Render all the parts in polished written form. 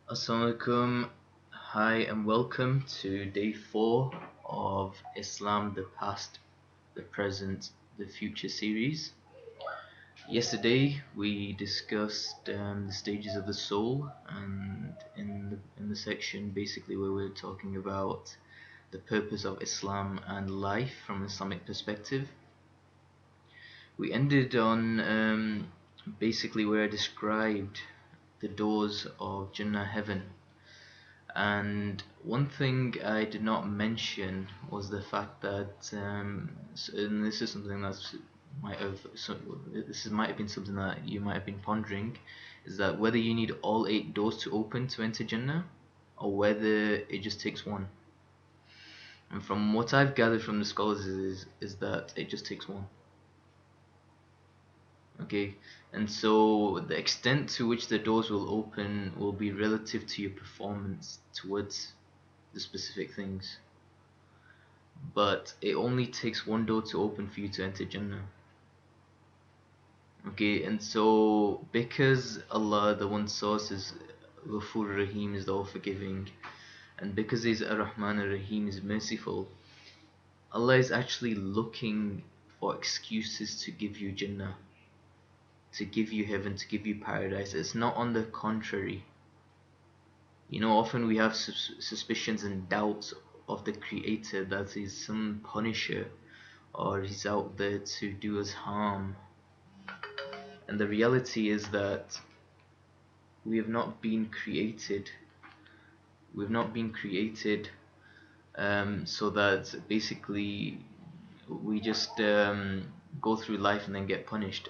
Assalamualaikum. Hi and welcome to day 4 of Islam, the Past, the Present, the Future series. Yesterday we discussed the stages of the soul, and in the section basically where we were talking about the purpose of Islam and life from an Islamic perspective. We ended on basically where I described the doors of Jannah, heaven. And one thing I did not mention was the fact that, and this is something that's might have been something that you might have been pondering, is that whether you need all 8 doors to open to enter Jannah, or whether it just takes one. And from what I've gathered from the scholars is that it just takes one. Okay, and so the extent to which the doors will open will be relative to your performance towards the specific things. But it only takes one door to open for you to enter Jannah. Okay, and so because Allah, the one source, is Ghafur Rahim, is the all forgiving, and because He's Ar-Rahman Ar-Rahim, is merciful, Allah is actually looking for excuses to give you Jannah, to give you heaven, to give you paradise. It's not on the contrary. You know, often we have suspicions and doubts of the Creator that He's some punisher or He's out there to do us harm. And the reality is that we have not been created. We've not been created so that basically we just go through life and then get punished.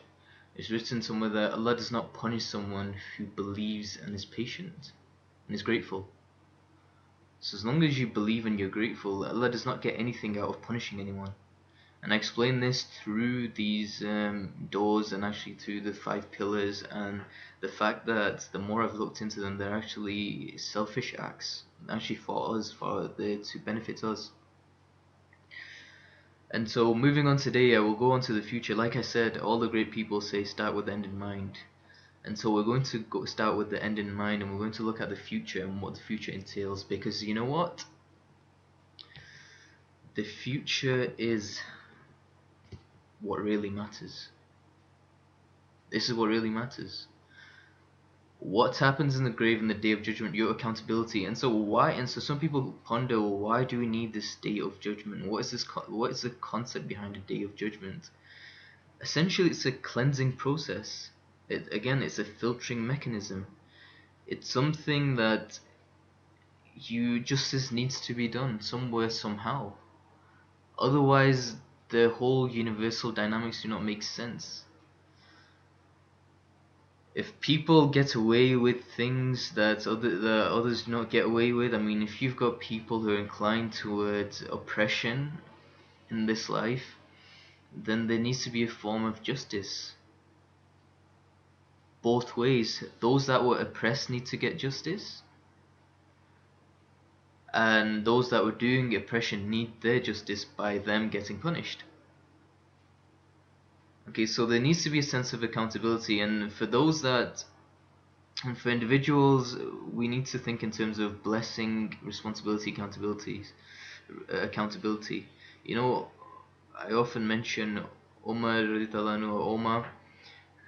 It's written somewhere that Allah does not punish someone who believes and is patient and is grateful. So as long as you believe and you're grateful, Allah does not get anything out of punishing anyone. And I explain this through these doors and actually through the 5 pillars, and the fact that the more I've looked into them, they're actually selfish acts, actually for us, to benefit us. And so moving on today, I will go on to the future. Like I said, all the great people say start with the end in mind. And so we're going to start with the end in mind, and we're going to look at the future and what the future entails, because you know what? The future is what really matters. This is what really matters. What happens in the grave in the day of judgment, your accountability. And so some people ponder, why do we need this day of judgment? What is the concept behind a day of judgment? Essentially, it's a cleansing process. It's a filtering mechanism. It's something that justice needs to be done somewhere, somehow. Otherwise, the whole universal dynamics do not make sense. If people get away with things that others do not get away with, I mean, if you've got people who are inclined towards oppression in this life, then there needs to be a form of justice. Both ways. Those that were oppressed need to get justice, and those that were doing oppression need their justice by them getting punished. Okay, so there needs to be a sense of accountability, and for individuals, we need to think in terms of blessing, responsibility, accountability. You know, I often mention Omar,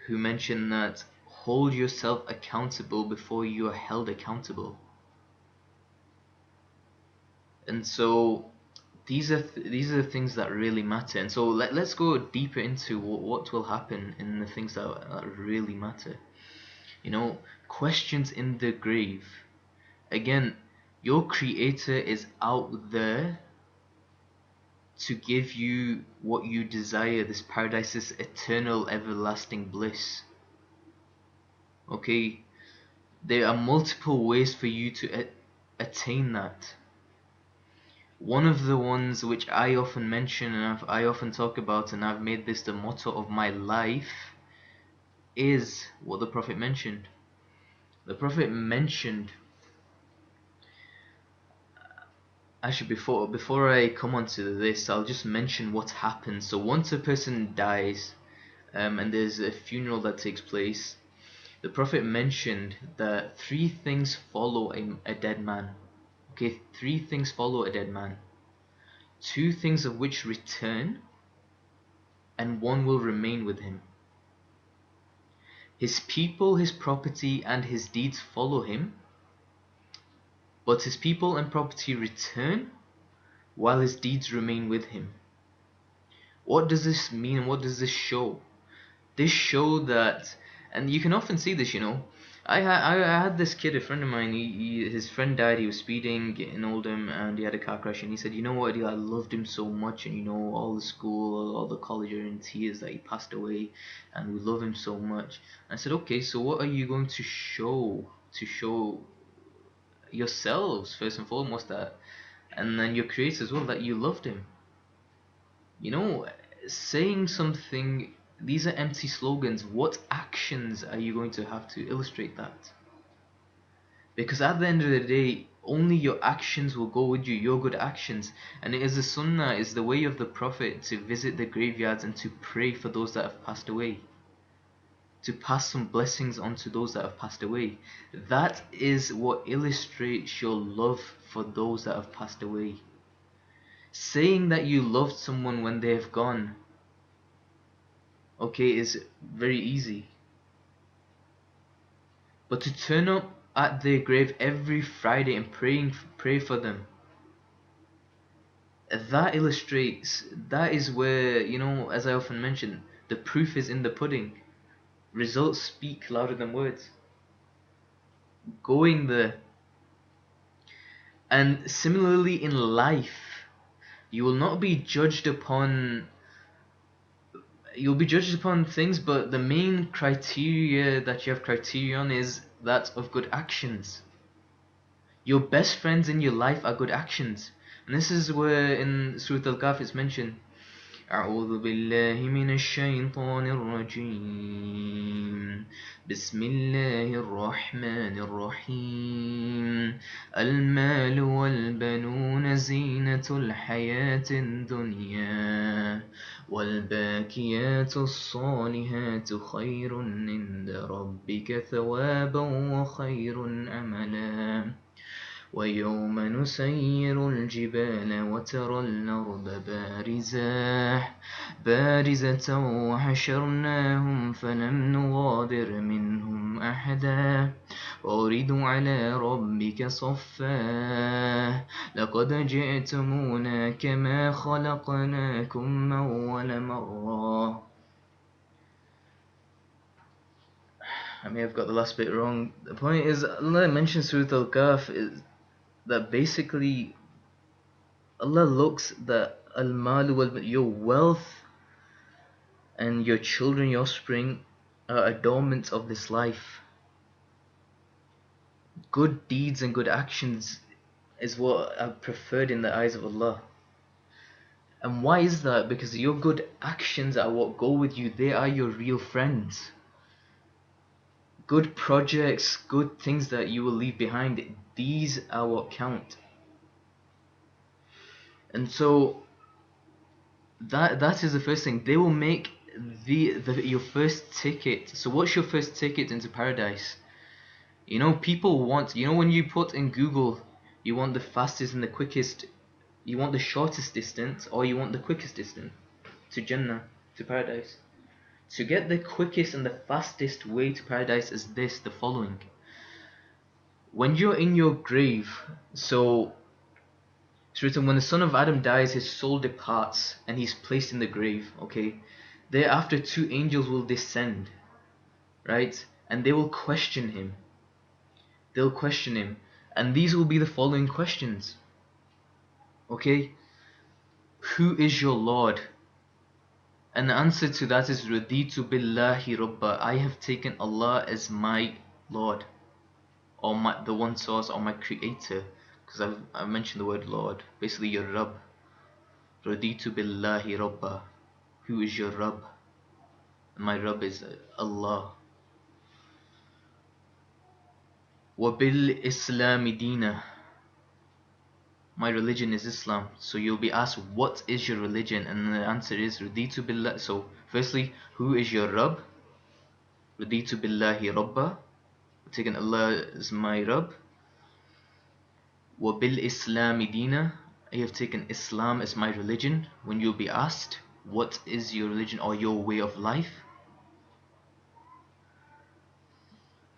who mentioned that hold yourself accountable before you are held accountable. And so these are the things that really matter. And so let's go deeper into what will happen in the things that really matter. You know, questions in the grave. Again, your Creator is out there to give you what you desire, this paradise, this eternal, everlasting bliss. Okay, there are multiple ways for you to attain that. One of the ones which I often mention and I often talk about, and I've made this the motto of my life, is what the Prophet mentioned. The Prophet mentioned, actually before I come on to this, I'll just mention what happens. So once a person dies, and there's a funeral that takes place, the Prophet mentioned that three things follow a dead man. Okay, three things follow a dead man. Two things of which return, and one will remain with him. His people, his property, and his deeds follow him, but his people and property return while his deeds remain with him. What does this mean and what does this show? This show that, and you can often see this, I had this kid, a friend of mine, his friend died, he was speeding in Oldham, and he had a car crash, and he said, you know what, I loved him so much, and all the school, all the college are in tears that he passed away, and we love him so much. I said, okay, so what are you going to show yourselves, first and foremost, that, and then your creator as well, that you loved him? You know, saying something, these are empty slogans. What actions are you going to have to illustrate that? Because at the end of the day, only your actions will go with you, your good actions. And it is the sunnah, is the way of the Prophet to visit the graveyards and to pray for those that have passed away. To pass some blessings on to those that have passed away. That is what illustrates your love for those that have passed away. Saying that you loved someone when they have gone, okay, is very easy. But to turn up at their grave every Friday and pray for them, that illustrates, that is where, as I often mention, the proof is in the pudding. Results speak louder than words. Going there. And similarly in life, you will not be judged upon, you'll be judged upon things, but the main criteria that you have criterion is that of good actions. Your best friends in your life are good actions. And this is where in Surah Al-Kahf it's mentioned, أعوذ بالله من الشيطان الرجيم بسم الله الرحمن الرحيم المال والبنون زينة الحياة الدنيا والباقيات الصالحات خير عند ربك ثوابا وخير أملا ويوم نسير الجبال وترى الأرض بارزة وحشرناهم فلم نغادر منهم أحدا وعرضوا على ربك صفا لقد جئتمونا كما خلقناكم أول مرة. I may have got the last bit wrong. The point is, Allah mentions Surah Al-Kahf is that basically Allah looks that al-mal wal, your wealth and your children, your offspring are adornments of this life. Good deeds and good actions is what are preferred in the eyes of Allah. And why is that? Because your good actions are what go with you. They are your real friends. Good projects, good things that you will leave behind, these are what count. And so that is the first thing. They will make your first ticket. So what's your first ticket into paradise? People want, when you put in Google, you want the fastest and the quickest, you want the shortest distance, or you want the quickest distance to Jannah, to paradise. To get the quickest and the fastest way to paradise is the following. When you're in your grave, so it's written, when the son of Adam dies, his soul departs and he's placed in the grave, okay? Thereafter 2 angels will descend, right? And they will question him. They'll question him. And these will be the following questions, okay? Who is your Lord? And the answer to that is Raditu billahi rabba. I have taken Allah as my Lord, or the one source, or my creator. Because I've mentioned the word Lord, basically your Rabb. Raditu billahi rabba. Who is your Rabb? My Rabb is Allah. Wa bil Islami dina. My religion is Islam. So you'll be asked, what is your religion? And the answer is Raditu billah. So firstly, who is your Rabb? رضيت بالله ربا, taken Allah as my Rabb. وبالإسلام دينا, I have taken Islam as my religion. When you'll be asked, what is your religion or your way of life?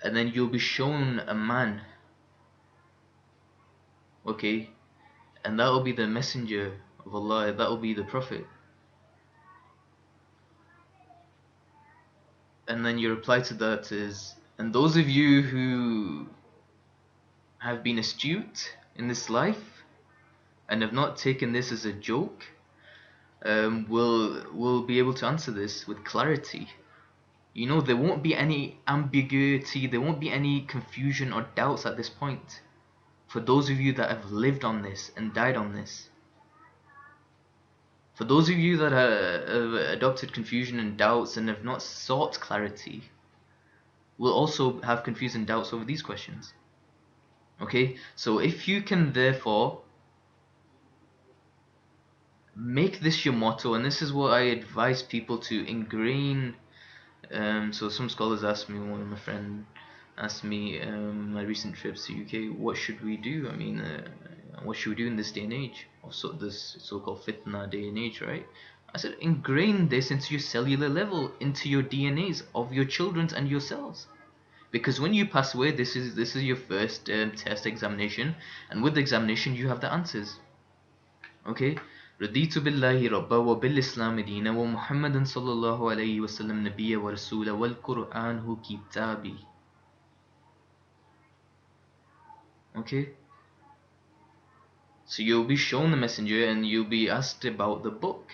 And then you'll be shown a man, okay, and that will be the messenger of Allah, that will be the Prophet. And then your reply to that is, and those of you who have been astute in this life and have not taken this as a joke, will be able to answer this with clarity. You know, there won't be any ambiguity, there won't be any confusion or doubts at this point. For those of you that have lived on this and died on this. For those of you that have adopted confusion and doubts and have not sought clarity, will also have confusion and doubts over these questions. Okay, so if you can therefore make this your motto, and this is what I advise people to ingrain. So some scholars asked me, one of my friends asked me, my recent trips to UK, what should we do? I mean, what should we do in this day and age, or this so-called fitna day and age, right? I said, ingrain this into your cellular level, into your DNAs of your children and yourselves. Because when you pass away, this is your first test examination, and with the examination you have the answers. Okay, رضيت بالله ربا وبالإسلام دينا ومحمد صلى الله عليه وسلم نبيا ورسولا والقرآن كتابي. Okay, so you'll be shown the messenger and you'll be asked about the book,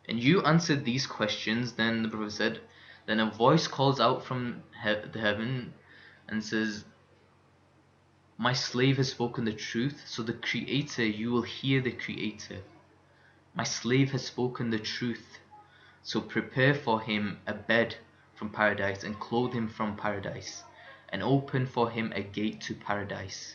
and you answered these questions. Then the Prophet said, then a voice calls out from the heaven and says, my slave has spoken the truth. So the Creator, you will hear the Creator. My slave has spoken the truth. So prepare for him a bed from paradise and clothe him from paradise and open for him a gate to paradise.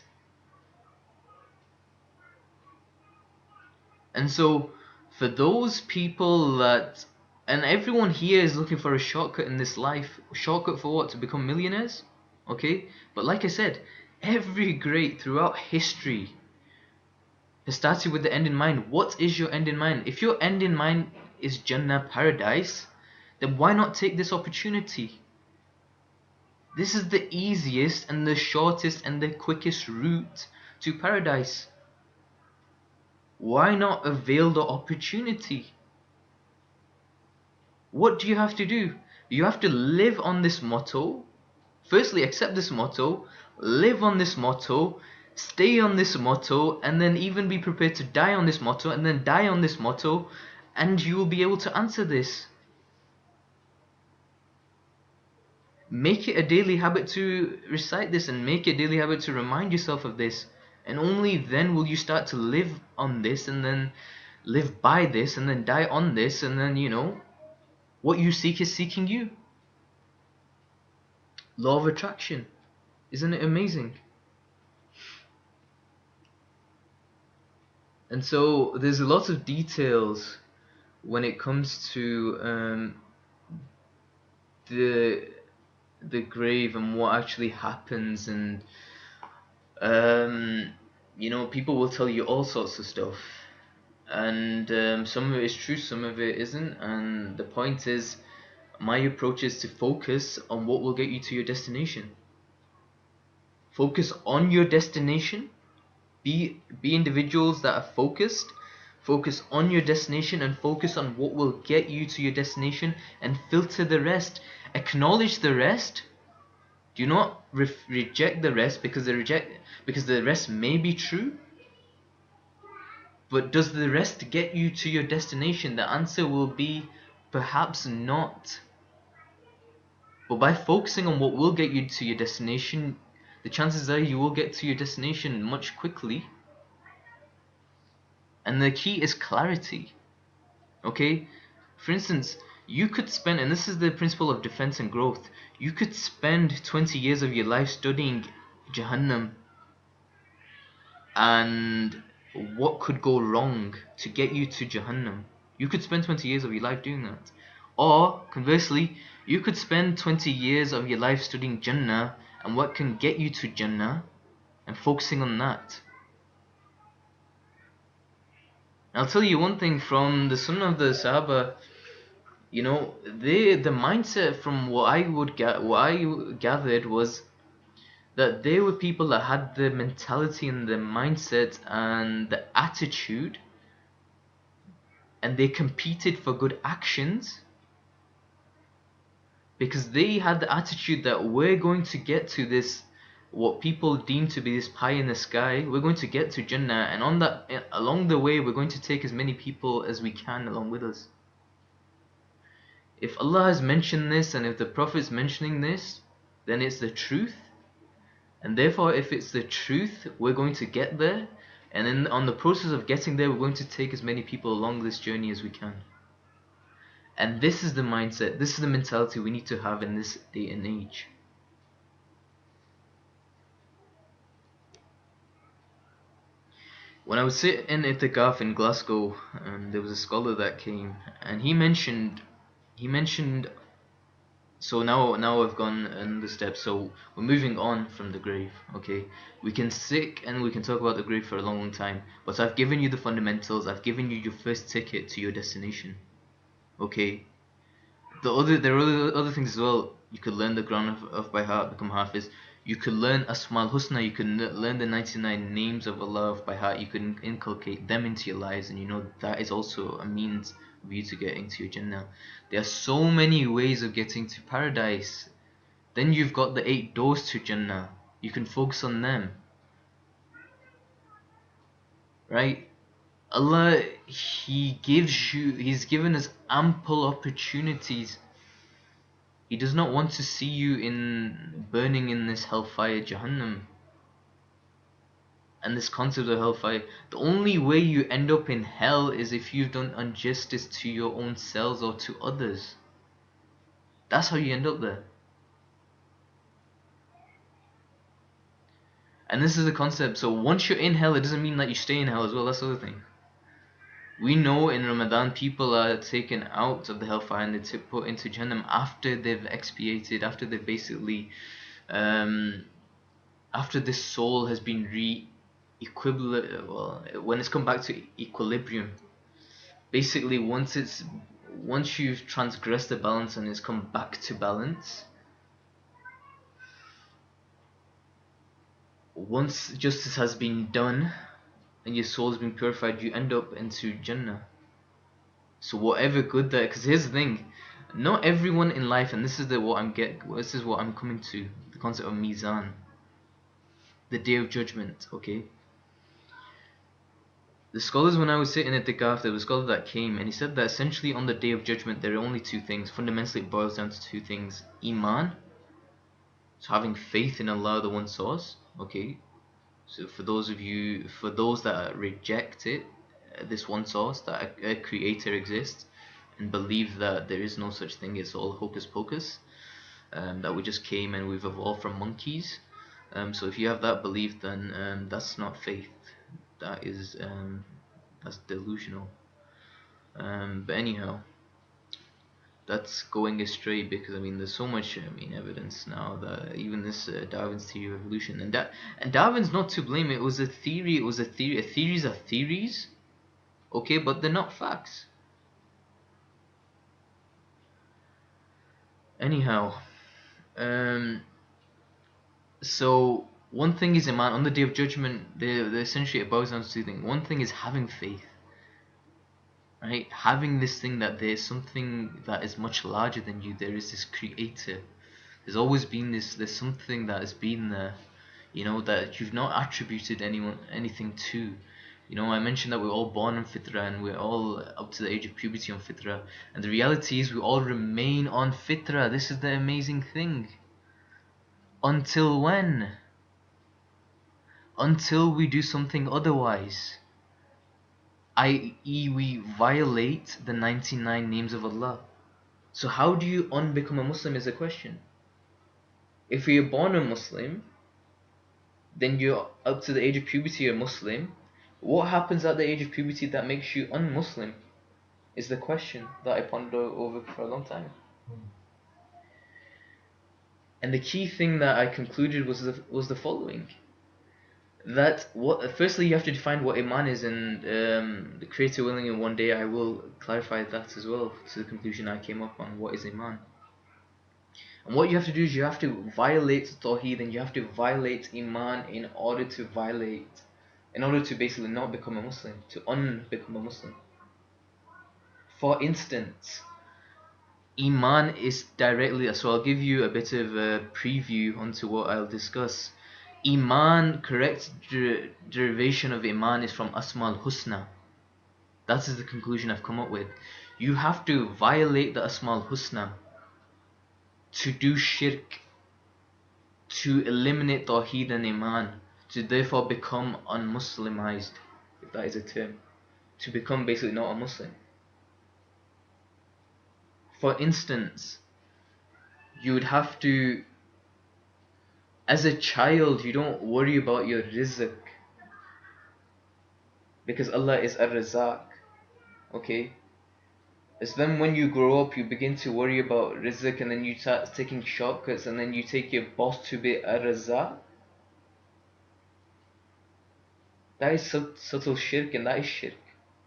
And so for those people that, and everyone here is looking for a shortcut in this life. Shortcut for what? To become millionaires? Okay, but like I said, every great throughout history has started with the end in mind. What is your end in mind? If your end in mind is Jannah, paradise, then why not take this opportunity? This is the easiest and the shortest and the quickest route to paradise. Why not avail the opportunity? What do you have to do? You have to live on this motto. Firstly, accept this motto, live on this motto, stay on this motto, and then even be prepared to die on this motto, and then die on this motto, and you will be able to answer this. Make it a daily habit to recite this, and make it a daily habit to remind yourself of this. And only then will you start to live on this, and then live by this, and then die on this, and then, you know, what you seek is seeking you. Law of attraction. Isn't it amazing? And so there's a lot of details when it comes to the grave and what actually happens, and you know, people will tell you all sorts of stuff, and some of it is true, some of it isn't. And the point is, my approach is to focus on what will get you to your destination. Focus on your destination. Be individuals that are focused. Focus on your destination and focus on what will get you to your destination, and filter the rest. Acknowledge the rest. Do not reject the rest, because the rest may be true. But does the rest get you to your destination? The answer will be perhaps not. But by focusing on what will get you to your destination, the chances are you will get to your destination much quickly. And the key is clarity. Okay? For instance, you could spend, and this is the principle of defense and growth, you could spend 20 years of your life studying Jahannam, and what could go wrong to get you to Jahannam? You could spend 20 years of your life doing that. Or, conversely, you could spend 20 years of your life studying Jannah and what can get you to Jannah and focusing on that. I'll tell you one thing from the Sunnah of the Sahaba, you know, the mindset from what I gathered was that they were people that had the mentality and the mindset and the attitude, and they competed for good actions because they had the attitude that we're going to get to this, what people deem to be this pie in the sky. We're going to get to Jannah, and on that, along the way, we're going to take as many people as we can along with us. If Allah has mentioned this and if the Prophet is mentioning this, then it's the truth. And therefore, if it's the truth, we're going to get there. And then on the process of getting there, we're going to take as many people along this journey as we can. And this is the mindset, this is the mentality we need to have in this day and age. When I was sitting in Itikaf in Glasgow, there was a scholar that came, and he mentioned. So now I've gone another step. So we're moving on from the grave. Okay, we can sit and we can talk about the grave for a long, long time. But I've given you the fundamentals. I've given you your first ticket to your destination. Okay. There are other things as well. You could learn the Quran of by heart, become Hafiz. You could learn Asma al-Husna. You can learn the 99 names of Allah by heart. You can inculcate them into your lives, and you know that is also a means of you to get into your Jannah. There are so many ways of getting to paradise. Then you've got the 8 doors to Jannah. You can focus on them, right? Allah, He's given us ample opportunities. He does not want to see you in burning in this hellfire Jahannam. And this concept of hellfire, the only way you end up in hell is if you've done injustice to your own selves or to others. That's how you end up there. And this is the concept. So once you're in hell, it doesn't mean that you stay in hell as well. That's the other thing. We know in Ramadan people are taken out of the hellfire and they're put into Jahannam after they've expiated, after they've basically after this soul has been when it's come back to equilibrium. Basically, once you've transgressed the balance and it's come back to balance, once justice has been done and your soul has been purified, you end up into Jannah. So whatever good that, because here's the thing, not everyone in life, and this is what I'm coming to, the concept of Mizan, the Day of Judgment. Okay. The scholars, when I was sitting at the Itikaf, there was a scholar that came and he said that essentially on the Day of Judgment there are only 2 things. Fundamentally it boils down to 2 things. Iman, so having faith in Allah, the one source. Okay. So for those that reject it, this one source, that a creator exists, and believe that there is no such thing, it's all hocus pocus, that we just came and we've evolved from monkeys. So if you have that belief, then that's not faith. That is that's delusional. But anyhow, that's going astray because I mean there's so much evidence now that even this Darwin's theory of evolution, and Darwin's not to blame. It was a theory. It was a theory. Theories are theories, okay, but they're not facts. Anyhow, so one thing is Iman. On the Day of Judgment, they essentially it boils down to 2 things. One thing is having faith, right? Having this thing that there's something that is much larger than you. There is this creator. There's always been this. There's something that has been there, that you've not attributed anything to. I mentioned that we're all born on fitrah and we're all up to the age of puberty on fitrah. And the reality is we all remain on fitrah. This is the amazing thing. Until when? Until we do something otherwise. I.e. we violate the 99 names of Allah. So how do you unbecome a Muslim is a question. If you're born a Muslim, then you're up to the age of puberty a Muslim. What happens at the age of puberty that makes you un-Muslim? is the question that I pondered over for a long time. And the key thing that I concluded was the following: that firstly you have to define what iman is, and the Creator willing, in one day I will clarify that as well to the conclusion I came up on. What is iman? And what you have to do is you have to violate Tawheed, and you have to violate iman in order to basically not become a Muslim, to unbecome a Muslim. For instance, iman is directly, so I'll give you a bit of a preview onto what I'll discuss. Iman, correct derivation of Iman is from Asma al-Husna. That is the conclusion I've come up with. You have to violate the Asma al-Husna to do shirk, to eliminate Tawheed and Iman, to therefore become unmuslimized, if that is a term, to become basically not a Muslim. For instance, you would have to, as a child, you don't worry about your rizq, because Allah is Ar-Razzaq, okay? It's then when you grow up, you begin to worry about rizq, and then you start taking shortcuts, and then you take your boss to be Ar-Razzaq. That is subtle shirk, and that is shirk,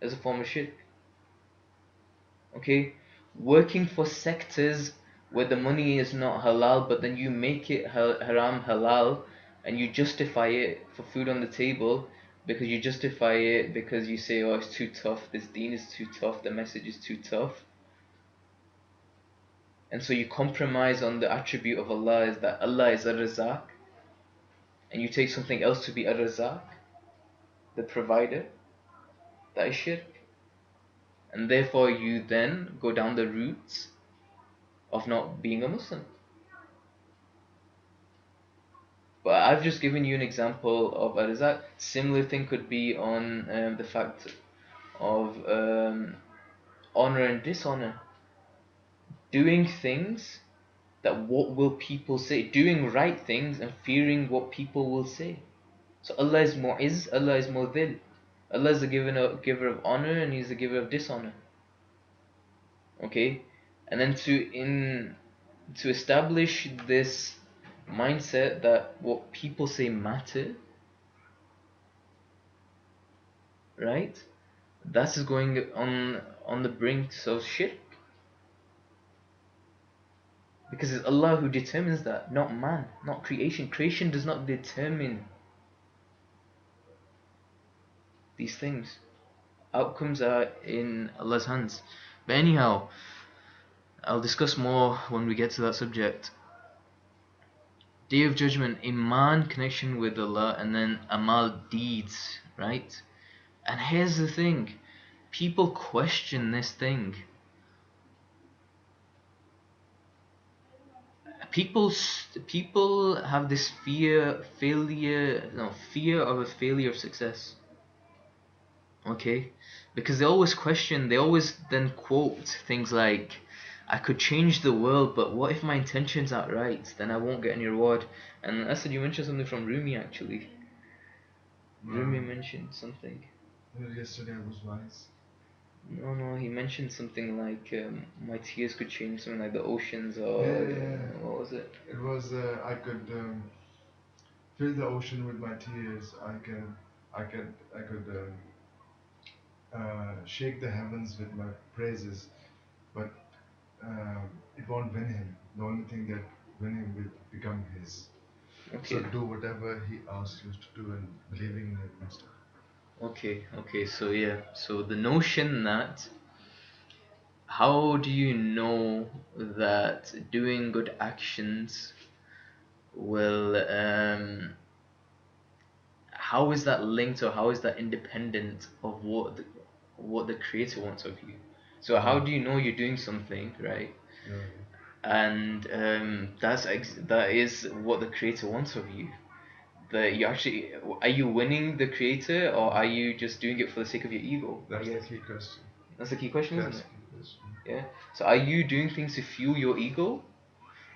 as a form of shirk. Okay? Working for sectors where the money is not halal, but then you make it haram halal, and you justify it for food on the table, because you justify it because you say, oh, it's too tough, this deen is too tough, the message is too tough. And so you compromise on the attribute of Allah, is that Allah is Ar-Razzaq, and you take something else to be Ar-Razzaq, the provider. That is shirk. And therefore you then go down the route of not being a Muslim. But I've just given you an example of Ar-Razzaq. Similar thing could be on the fact of honor and dishonor. Doing things that what will people say, doing right things and fearing what people will say. So Allah is Mu'izz, Allah is Mudhil. Allah is the giver of honor, and He's the giver of dishonor. Okay? And then to establish this mindset that what people say matter, right? That is going on the brink of shirk. Because it's Allah who determines that, not man, not creation. Creation does not determine these things. Outcomes are in Allah's hands. But anyhow, I'll discuss more when we get to that subject. Day of Judgment, Iman, connection with Allah, and then Amal, deeds, right? And here's the thing, people question this thing. People have this fear of a failure of success. Okay? Because they always question, they always then quote things like, I could change the world, but what if my intentions aren't right? Then I won't get any reward. And Asad, you mentioned something from Rumi actually. Rumi mentioned something. Yesterday I was wise. No, he mentioned something like my tears could change something like the oceans, or Yeah. what was it? It was I could fill the ocean with my tears. I could shake the heavens with my praises, but it won't win him. The only thing that win him will become his. Okay. So do whatever he asks you to do and believing in it and stuff. Okay, so yeah, so the notion that, how do you know that doing good actions will how is that linked, or how is that independent of what the creator wants of you? So how do you know you're doing something right? Yeah. And that is what the creator wants of you. That you actually, are you winning the creator, or are you just doing it for the sake of your ego? That's the key question. That's the key question, That's isn't the it? key question. Yeah. So are you doing things to fuel your ego,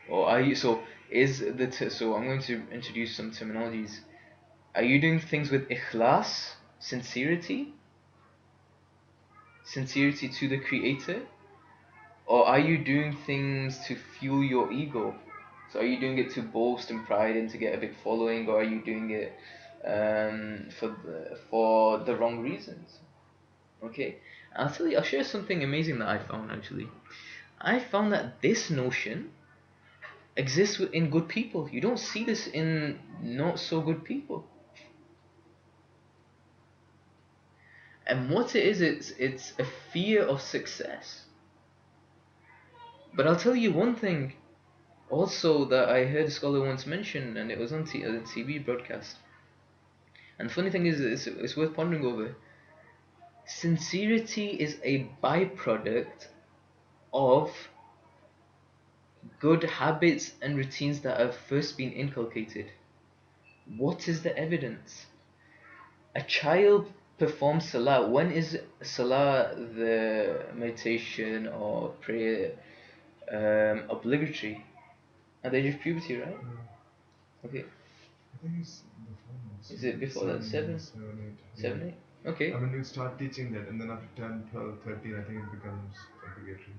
or are you? So so I'm going to introduce some terminologies. Are you doing things with ikhlas, sincerity? sincerity to the Creator? Or are you doing things to fuel your ego? So are you doing it to boast and pride and to get a big following, or are you doing it for the wrong reasons? Okay, I'll share something amazing that I found actually. I found that this notion exists in good people. You don't see this in not so good people. And what it is, it's a fear of success. But I'll tell you one thing also that I heard a scholar once mention, and it was on a TV broadcast. And the funny thing is, it's worth pondering over. Sincerity is a byproduct of good habits and routines that have first been inculcated. What is the evidence? A child performs salah. When is salah, the meditation or prayer, obligatory? At the age of puberty, right? Okay. I think it's before now. Is it before that? 7? 7, 8. 7, 8? Okay. I mean, you start teaching that, and then after 10, 12, 13, I think it becomes obligatory.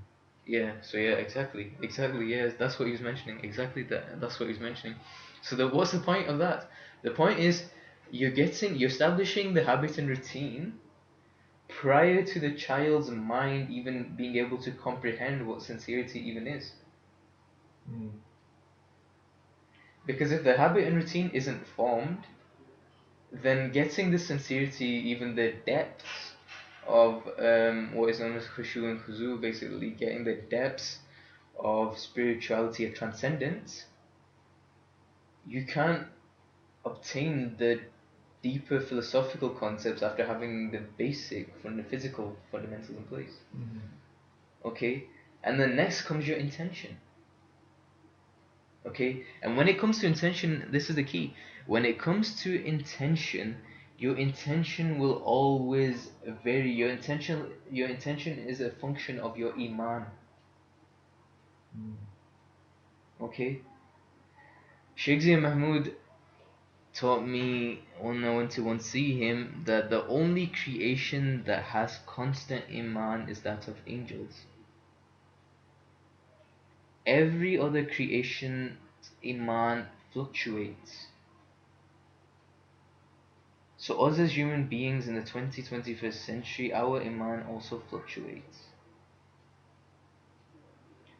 Yeah, so yeah, exactly. Yeah, that's what he was mentioning. Exactly that's what he was mentioning. So what's the point of that? The point is you're establishing the habit and routine prior to the child's mind even being able to comprehend what sincerity even is. Because if the habit and routine isn't formed, then getting the sincerity, even the depths of what is known as khushu and khuzu, basically getting the depths of spirituality or transcendence, you can't obtain the deeper philosophical concepts after having the basic from the physical fundamentals in place. Okay, and then next comes your intention. Okay, and when it comes to intention, this is the key. When it comes to intention, your intention will always vary. Your intention is a function of your iman. Okay, Sheikh Zia Mahmood taught me when I went to once see him that the only creation that has constant iman is that of angels. Every other creation iman fluctuates. So us as human beings in the 21st century, our iman also fluctuates.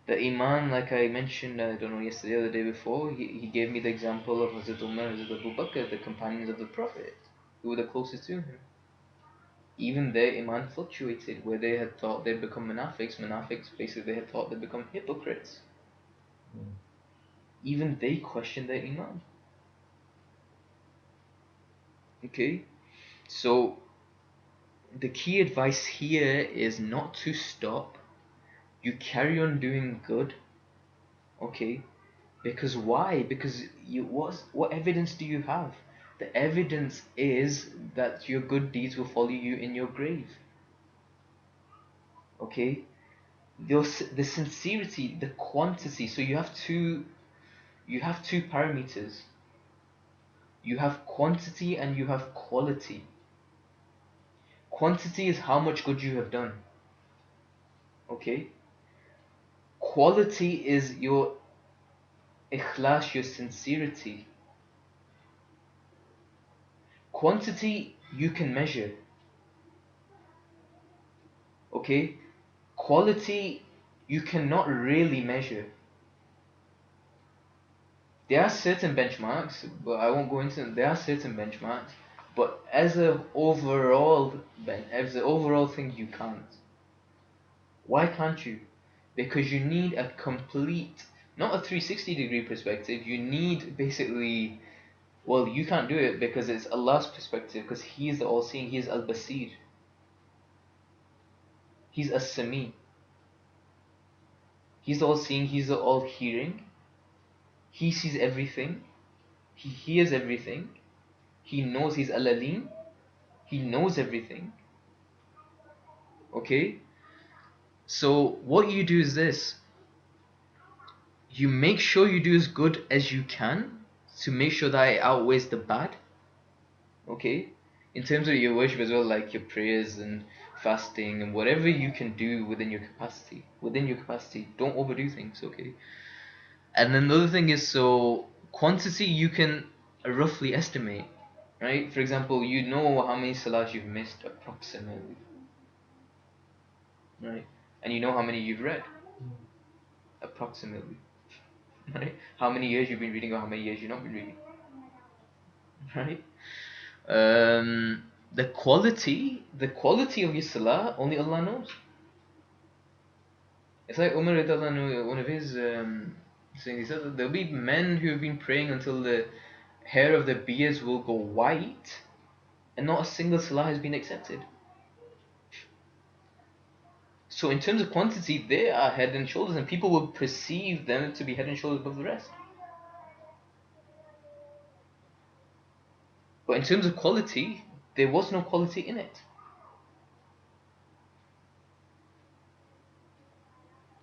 The iman, like I mentioned, I don't know, yesterday or the day before, he gave me the example of Hazrat Umar, Hazrat Abu Bakr, the companions of the Prophet, who were the closest to him. Even their iman fluctuated, where they had thought they'd become munafiqs, basically they had thought they'd become hypocrites. Even they questioned their iman. Okay? So, the key advice here is not to stop. You carry on doing good. Okay? Because why? Because what evidence do you have? The evidence is that your good deeds will follow you in your grave. Okay? The sincerity, the quantity. So you have two parameters. You have quantity and you have quality. Quantity is how much good you have done. Okay? Quality is your ikhlas, your sincerity. Quantity you can measure. Okay? Quality you cannot really measure. There are certain benchmarks, but I won't go into them. There are certain benchmarks, but as an overall thing, you can't. Why can't you? Because you need a complete, not a 360-degree perspective. You need basically, well, you can't do it because it's Allah's perspective, because He is the all-seeing. He is Al-Basir. He's As-Sami. He's the all-seeing. He's the all-hearing. He sees everything. He hears everything. He knows. He's Al-Alim. He knows everything. Okay? So what you do is this. You make sure you do as good as you can to make sure that it outweighs the bad. Okay? In terms of your worship as well, like your prayers and fasting, and whatever you can do within your capacity. Within your capacity, don't overdo things, okay? And then the other thing is, so quantity you can roughly estimate, right? For example, you know how many salahs you've missed approximately, right? And you know how many you've read approximately, right? How many years you've been reading or how many years you've not been reading, right? The quality of your salah, only Allah knows. It's like Umar radiallahu anhu, one of his saying, he said that there'll be men who have been praying until the hair of their beards will go white, and not a single salah has been accepted. So in terms of quantity, they are head and shoulders, and people will perceive them to be head and shoulders above the rest. But in terms of quality, there was no quality in it.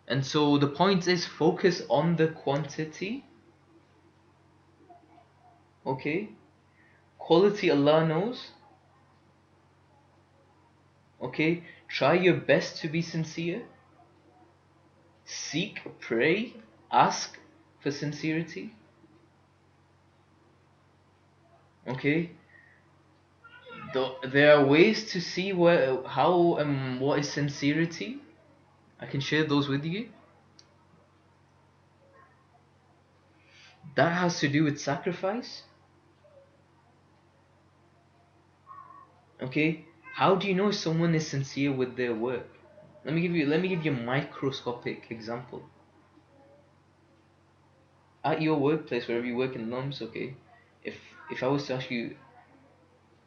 And so the point is, focus on the quantity. Okay? Quality Allah knows. Okay? Try your best to be sincere. Seek, pray, ask for sincerity. Okay? There are ways to see how what is sincerity. I can share those with you. That has to do with sacrifice. Okay? How do you know if someone is sincere with their work? Let me give you a microscopic example. At your workplace, wherever you work in lumps, okay? If if I was to ask you,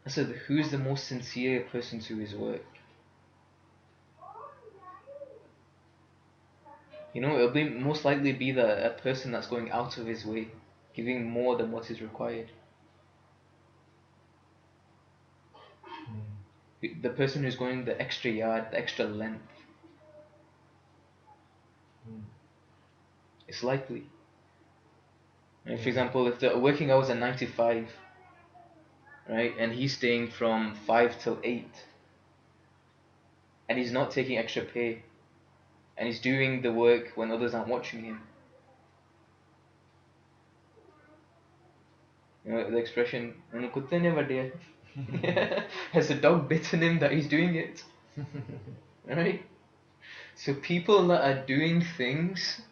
I said, who is the most sincere person to his work? You know, it'll be most likely be a person that's going out of his way, giving more than what is required. The person who's going the extra yard, the extra length. It's likely. For example, if the working hours are 9 to 5, right, and he's staying from 5 till 8, and he's not taking extra pay, and he's doing the work when others aren't watching him. You know the expression, "Kutte never dare." Has the dog bitten him that he's doing it? Right? So people that are doing things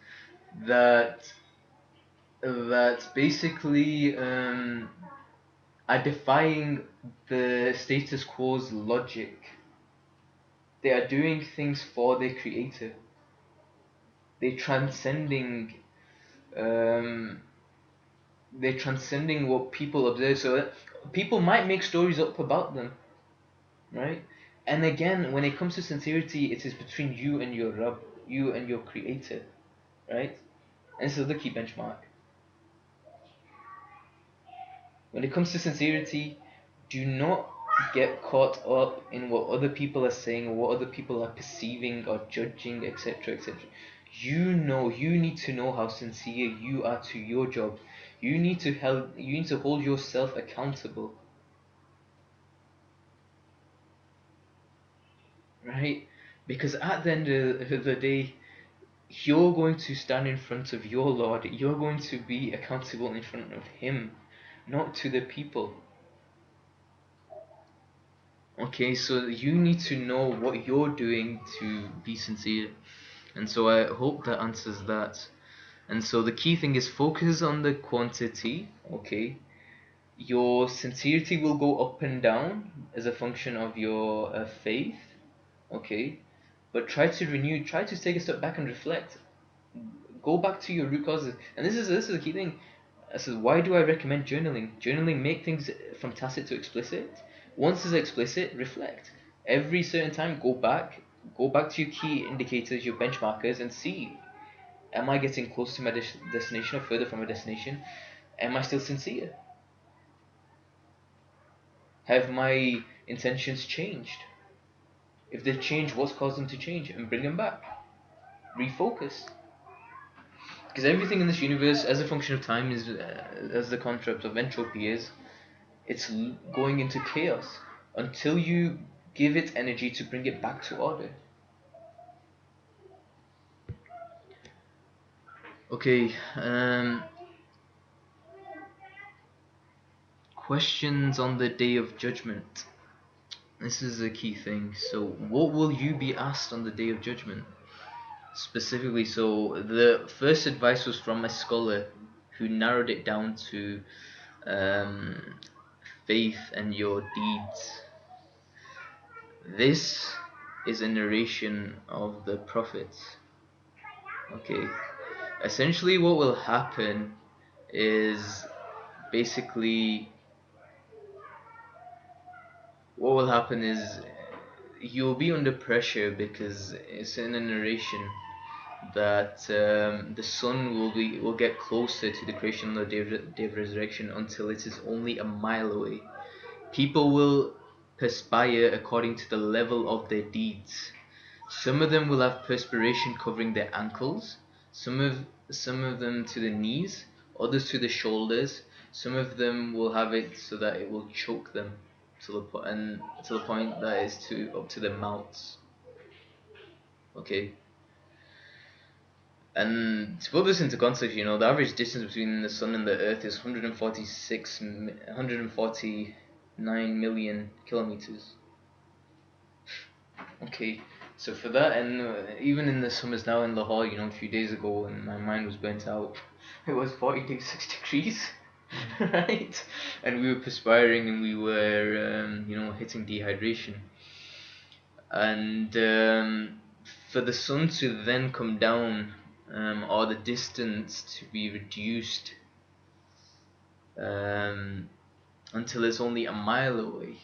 that basically are defying the status quo's logic. They are doing things for their creator. They're transcending um, they're transcending what people observe. So people might make stories up about them, right? And again, when it comes to sincerity, it is between you and your Rabb, you and your creator, right? And this is the key benchmark. When it comes to sincerity, do not get caught up in what other people are saying or what other people are perceiving or judging, etc., etc. You need to know how sincere you are to your job. You need to hold yourself accountable, right? Because at the end of the day, you're going to stand in front of your Lord. You're going to be accountable in front of Him, not to the people. Okay, so you need to know what you're doing to be sincere. And so I hope that answers that. And so the key thing is focus on the quantity, okay? Your sincerity will go up and down as a function of your faith, okay? But try to take a step back and reflect. Go back to your root causes. And this is the key thing. So why do I recommend journaling? Journaling, make things from tacit to explicit. Once it's explicit, reflect. Every certain time, go back to your key indicators, your benchmarkers, and see: am I getting close to my destination or further from my destination? Am I still sincere? Have my intentions changed? If they've changed, what's caused them to change? And bring them back. Refocus. Because everything in this universe, as a function of time, is as the concept of entropy is, it's going into chaos until you give it energy to bring it back to order. Okay, questions on the Day of Judgment. This is a key thing. So, what will you be asked on the Day of Judgment? Specifically, so the first advice was from a scholar who narrowed it down to um, faith and your deeds. This is a narration of the prophets. Okay, essentially, what will happen is basically what will happen is you'll be under pressure because it's in a narration that the sun will get closer to the creation on the day of resurrection until it is only a mile away. People will perspire according to the level of their deeds. Some of them will have perspiration covering their ankles, some of them to the knees, others to the shoulders. Some of them will have it so that it will choke them to the point that it's to up to their mouths. Okay. And to put this into context, the average distance between the sun and the earth is 149 million kilometers. Okay, so for that, and even in the summers now in Lahore, a few days ago when my mind was burnt out, it was 46 degrees, right? And we were perspiring and we were, hitting dehydration. And for the sun to then come down, or the distance to be reduced until it's only a mile away.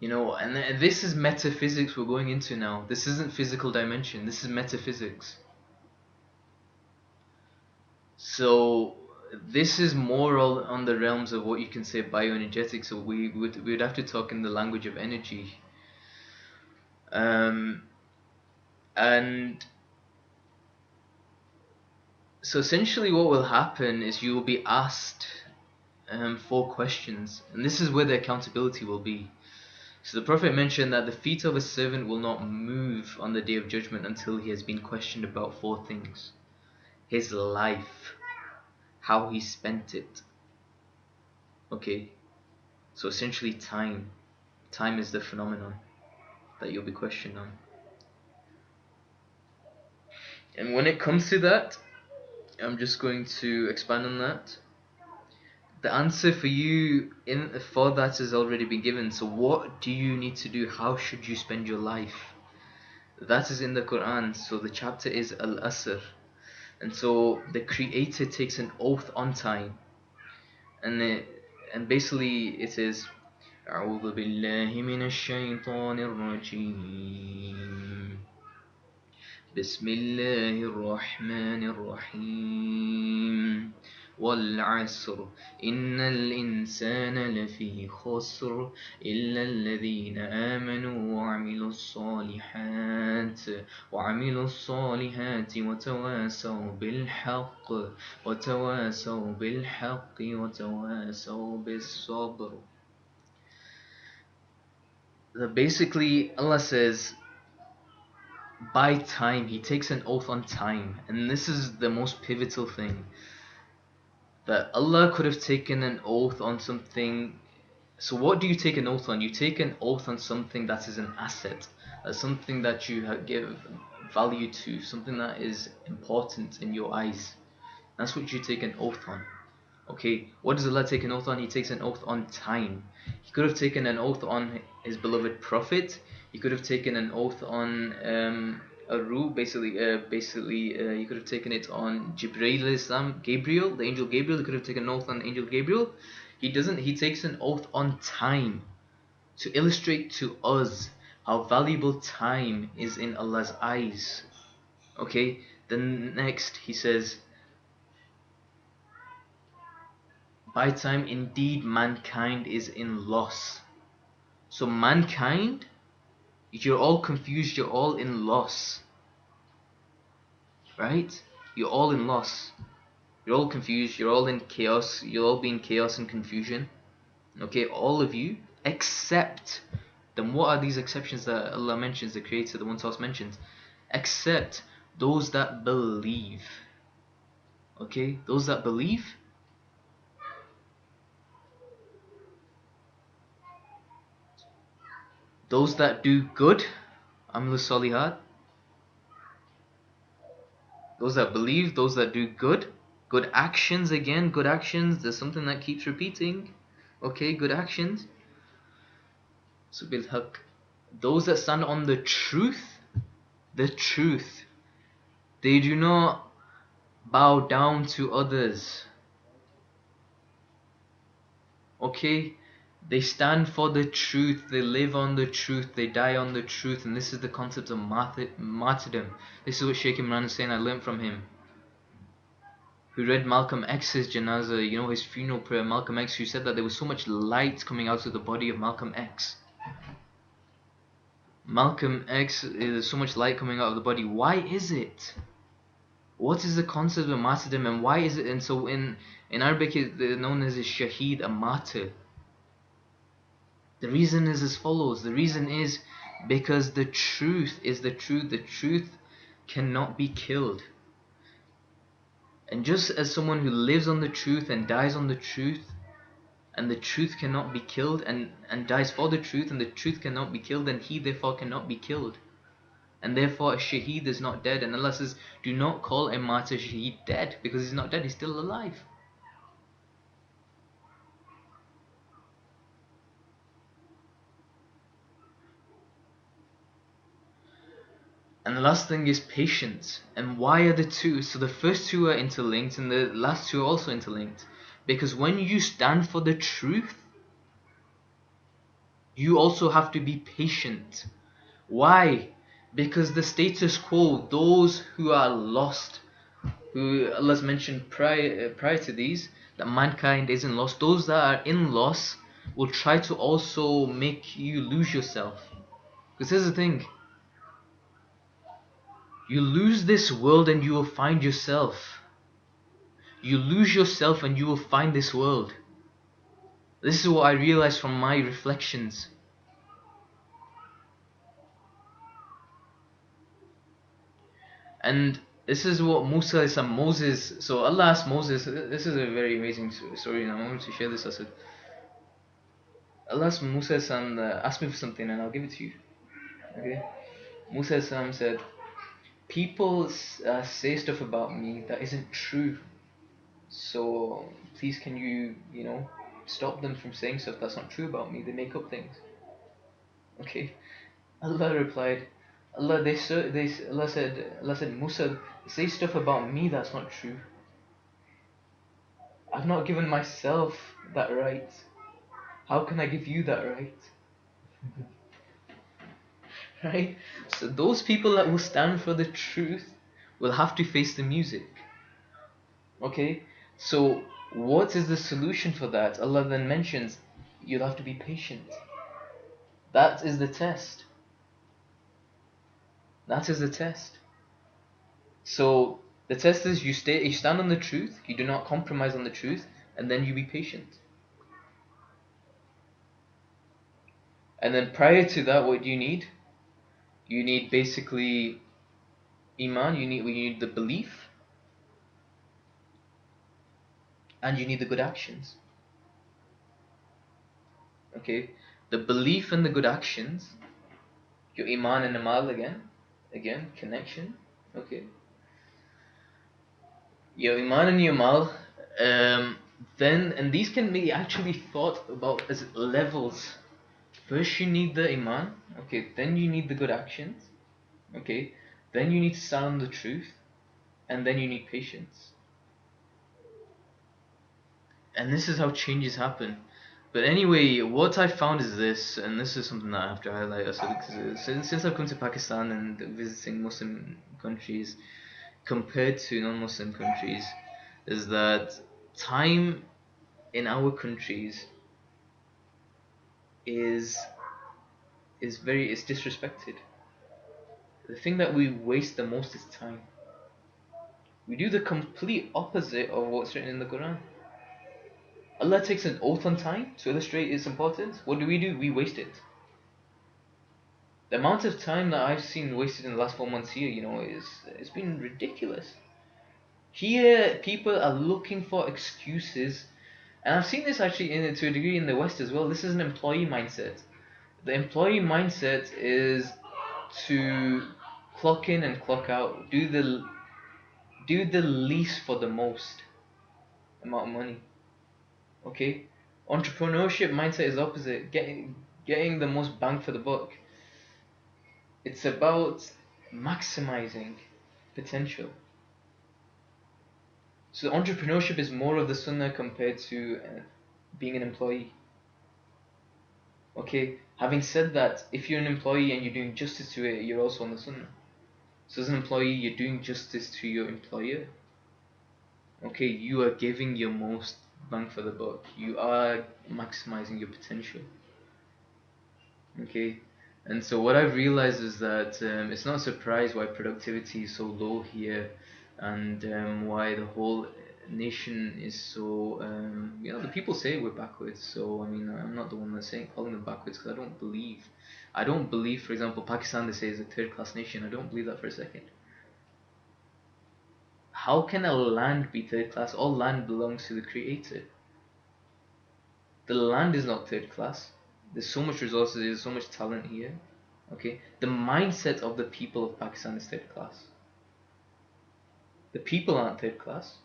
And this is metaphysics we're going into now. This isn't physical dimension. This is metaphysics. So this is more on the realms of what you can say bioenergetics. So we would have to talk in the language of energy. And so essentially what will happen is you will be asked 4 questions. And this is where the accountability will be. So the Prophet mentioned that the feet of a servant will not move on the Day of Judgment until he has been questioned about 4 things. His life, how he spent it. Okay, so essentially time. Time is the phenomenon that you'll be questioned on. And when it comes to that, I'm just going to expand on that. The answer for you for that has already been given. So what do you need to do? How should you spend your life? That is in the Quran. So the chapter is Al-Asr. And so the Creator takes an oath on time. And basically it is أعوذ بالله من الشيطان الرجيم بسم الله الرحمن الرحيم والعصر إن الإنسان لفي خسر إلا الذين آمنوا وعملوا الصالحات وتواصوا بالحق وتواصوا بالصبر. Basically, Allah says, by time, He takes an oath on time. And this is the most pivotal thing. That Allah could have taken an oath on something. So what do you take an oath on? You take an oath on something that is an asset. Something that you give value to. Something that is important in your eyes. That's what you take an oath on. Okay, what does Allah take an oath on? He takes an oath on time. He could have taken an oath on His beloved Prophet. He could have taken an oath on a ruh. Basically, he could have taken it on Jibreel Islam, Gabriel, the angel Gabriel. He could have taken an oath on Angel Gabriel. He doesn't. He takes an oath on time to illustrate to us how valuable time is in Allah's eyes. Okay. Then next he says, by time indeed mankind is in loss. So mankind, you're all confused, you're all in loss. Right? You're all in loss. You're all confused, you're all in chaos, you'll all be in chaos and confusion. Okay, all of you. Except, then what are these exceptions that Allah mentions, the Creator, the One Source mentions? Except those that believe. Okay, those that believe, those that do good, Amil Salihat, those that believe, those that do good, good actions, again, good actions, there's something that keeps repeating. Okay, good actions. So bil haq. Those that stand on the truth, they do not bow down to others. Okay? They stand for the truth, they live on the truth, they die on the truth, and this is the concept of martyrdom. This is what Sheikh Imran is saying, I learned from him. Who read Malcolm X's janazah, you know, his funeral prayer, Malcolm X, who said that there was so much light coming out of the body of Malcolm X. Malcolm X, there's so much light coming out of the body. Why is it? What is the concept of martyrdom, and why is it? And so in Arabic, it's known as a shaheed, a martyr. The reason is as follows. The reason is because the truth is the truth. The truth cannot be killed. And just as someone who lives on the truth and dies on the truth, and the truth cannot be killed, and dies for the truth, and the truth cannot be killed, then he therefore cannot be killed. And therefore a shaheed is not dead. And Allah says, do not call a martyr shaheed dead, because he's not dead, he's still alive. And the last thing is patience. And why are the two? So the first two are interlinked, and the last two are also interlinked. Because when you stand for the truth, you also have to be patient. Why? Because the status quo, those who are lost, who Allah's mentioned prior to these, that mankind isn't lost, those that are in loss will try to also make you lose yourself. Because here's the thing, you lose this world and you will find yourself. You lose yourself and you will find this world. This is what I realized from my reflections. And this is what Moses, so Allah asked Moses, this is a very amazing story, and I wanted to share this. I said, Allah asked Moses, and ask me for something and I'll give it to you. Okay? Musa said, people say stuff about me that isn't true. So please can you, stop them from saying stuff that's not true about me. They make up things. Okay? Allah replied, Allah said, Musa, say stuff about me that's not true. I've not given myself that right. How can I give you that right? Right? So those people that will stand for the truth will have to face the music. Okay? So what is the solution for that? Allah then mentions you'll have to be patient. That is the test. That is the test. So the test is you stand on the truth, you do not compromise on the truth, and then you be patient. And then prior to that, what do you need? You need basically iman, you need the belief, and you need the good actions. Okay? The belief and the good actions, your iman and amal again, connection. Okay? Your iman and your amal, then, and these can be actually thought about as levels. First you need the iman, okay, then you need the good actions, okay, then you need to stand on the truth, and then you need patience. And this is how changes happen. But anyway, what I found is this, and this is something that I have to highlight also, because since I've come to Pakistan and visiting Muslim countries compared to non-Muslim countries, is that time in our countries is is disrespected. The thing that we waste the most is time. We do the complete opposite of what's written in the Quran. Allah takes an oath on time to illustrate its importance. What do? We waste it. The amount of time that I've seen wasted in the last 4 months here, it's been ridiculous. Here, people are looking for excuses, and I've seen this actually to a degree in the West as well. This is an employee mindset. The employee mindset is to clock in and clock out, do the least for the most amount of money. Okay, entrepreneurship mindset is opposite. Getting the most bang for the buck. It's about maximizing potential. So entrepreneurship is more of the sunnah compared to being an employee. Okay, having said that, if you're an employee and you're doing justice to it, you're also on the sunnah. So as an employee, you're doing justice to your employer. Okay, you are giving your most bang for the buck. You are maximizing your potential. Okay, and so what I've realized is that it's not a surprise why productivity is so low here, and why the whole nation is so. The people say we're backwards. So I mean, I'm not the one that's calling them backwards, because I don't believe, for example, Pakistan, they say, is a third-class nation. I don't believe that for a second. How can a land be third class? All land belongs to the Creator. The land is not third class. There's so much resources, there's so much talent here. Okay, the mindset of the people of Pakistan is third class. The people aren't third class.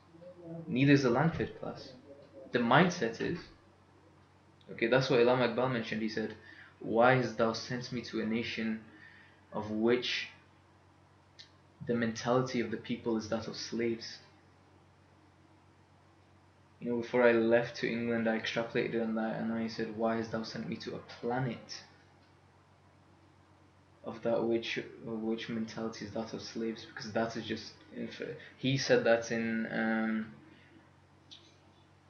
Neither is the land third class. The mindset is. Okay, that's what Imam Iqbal mentioned. He said, "Why hast thou sent me to a nation of which the mentality of the people is that of slaves?" Before I left to England, I extrapolated on that, and I said, "Why hast thou sent me to a planet of which mentality is that of slaves?" Because that is just. He said that in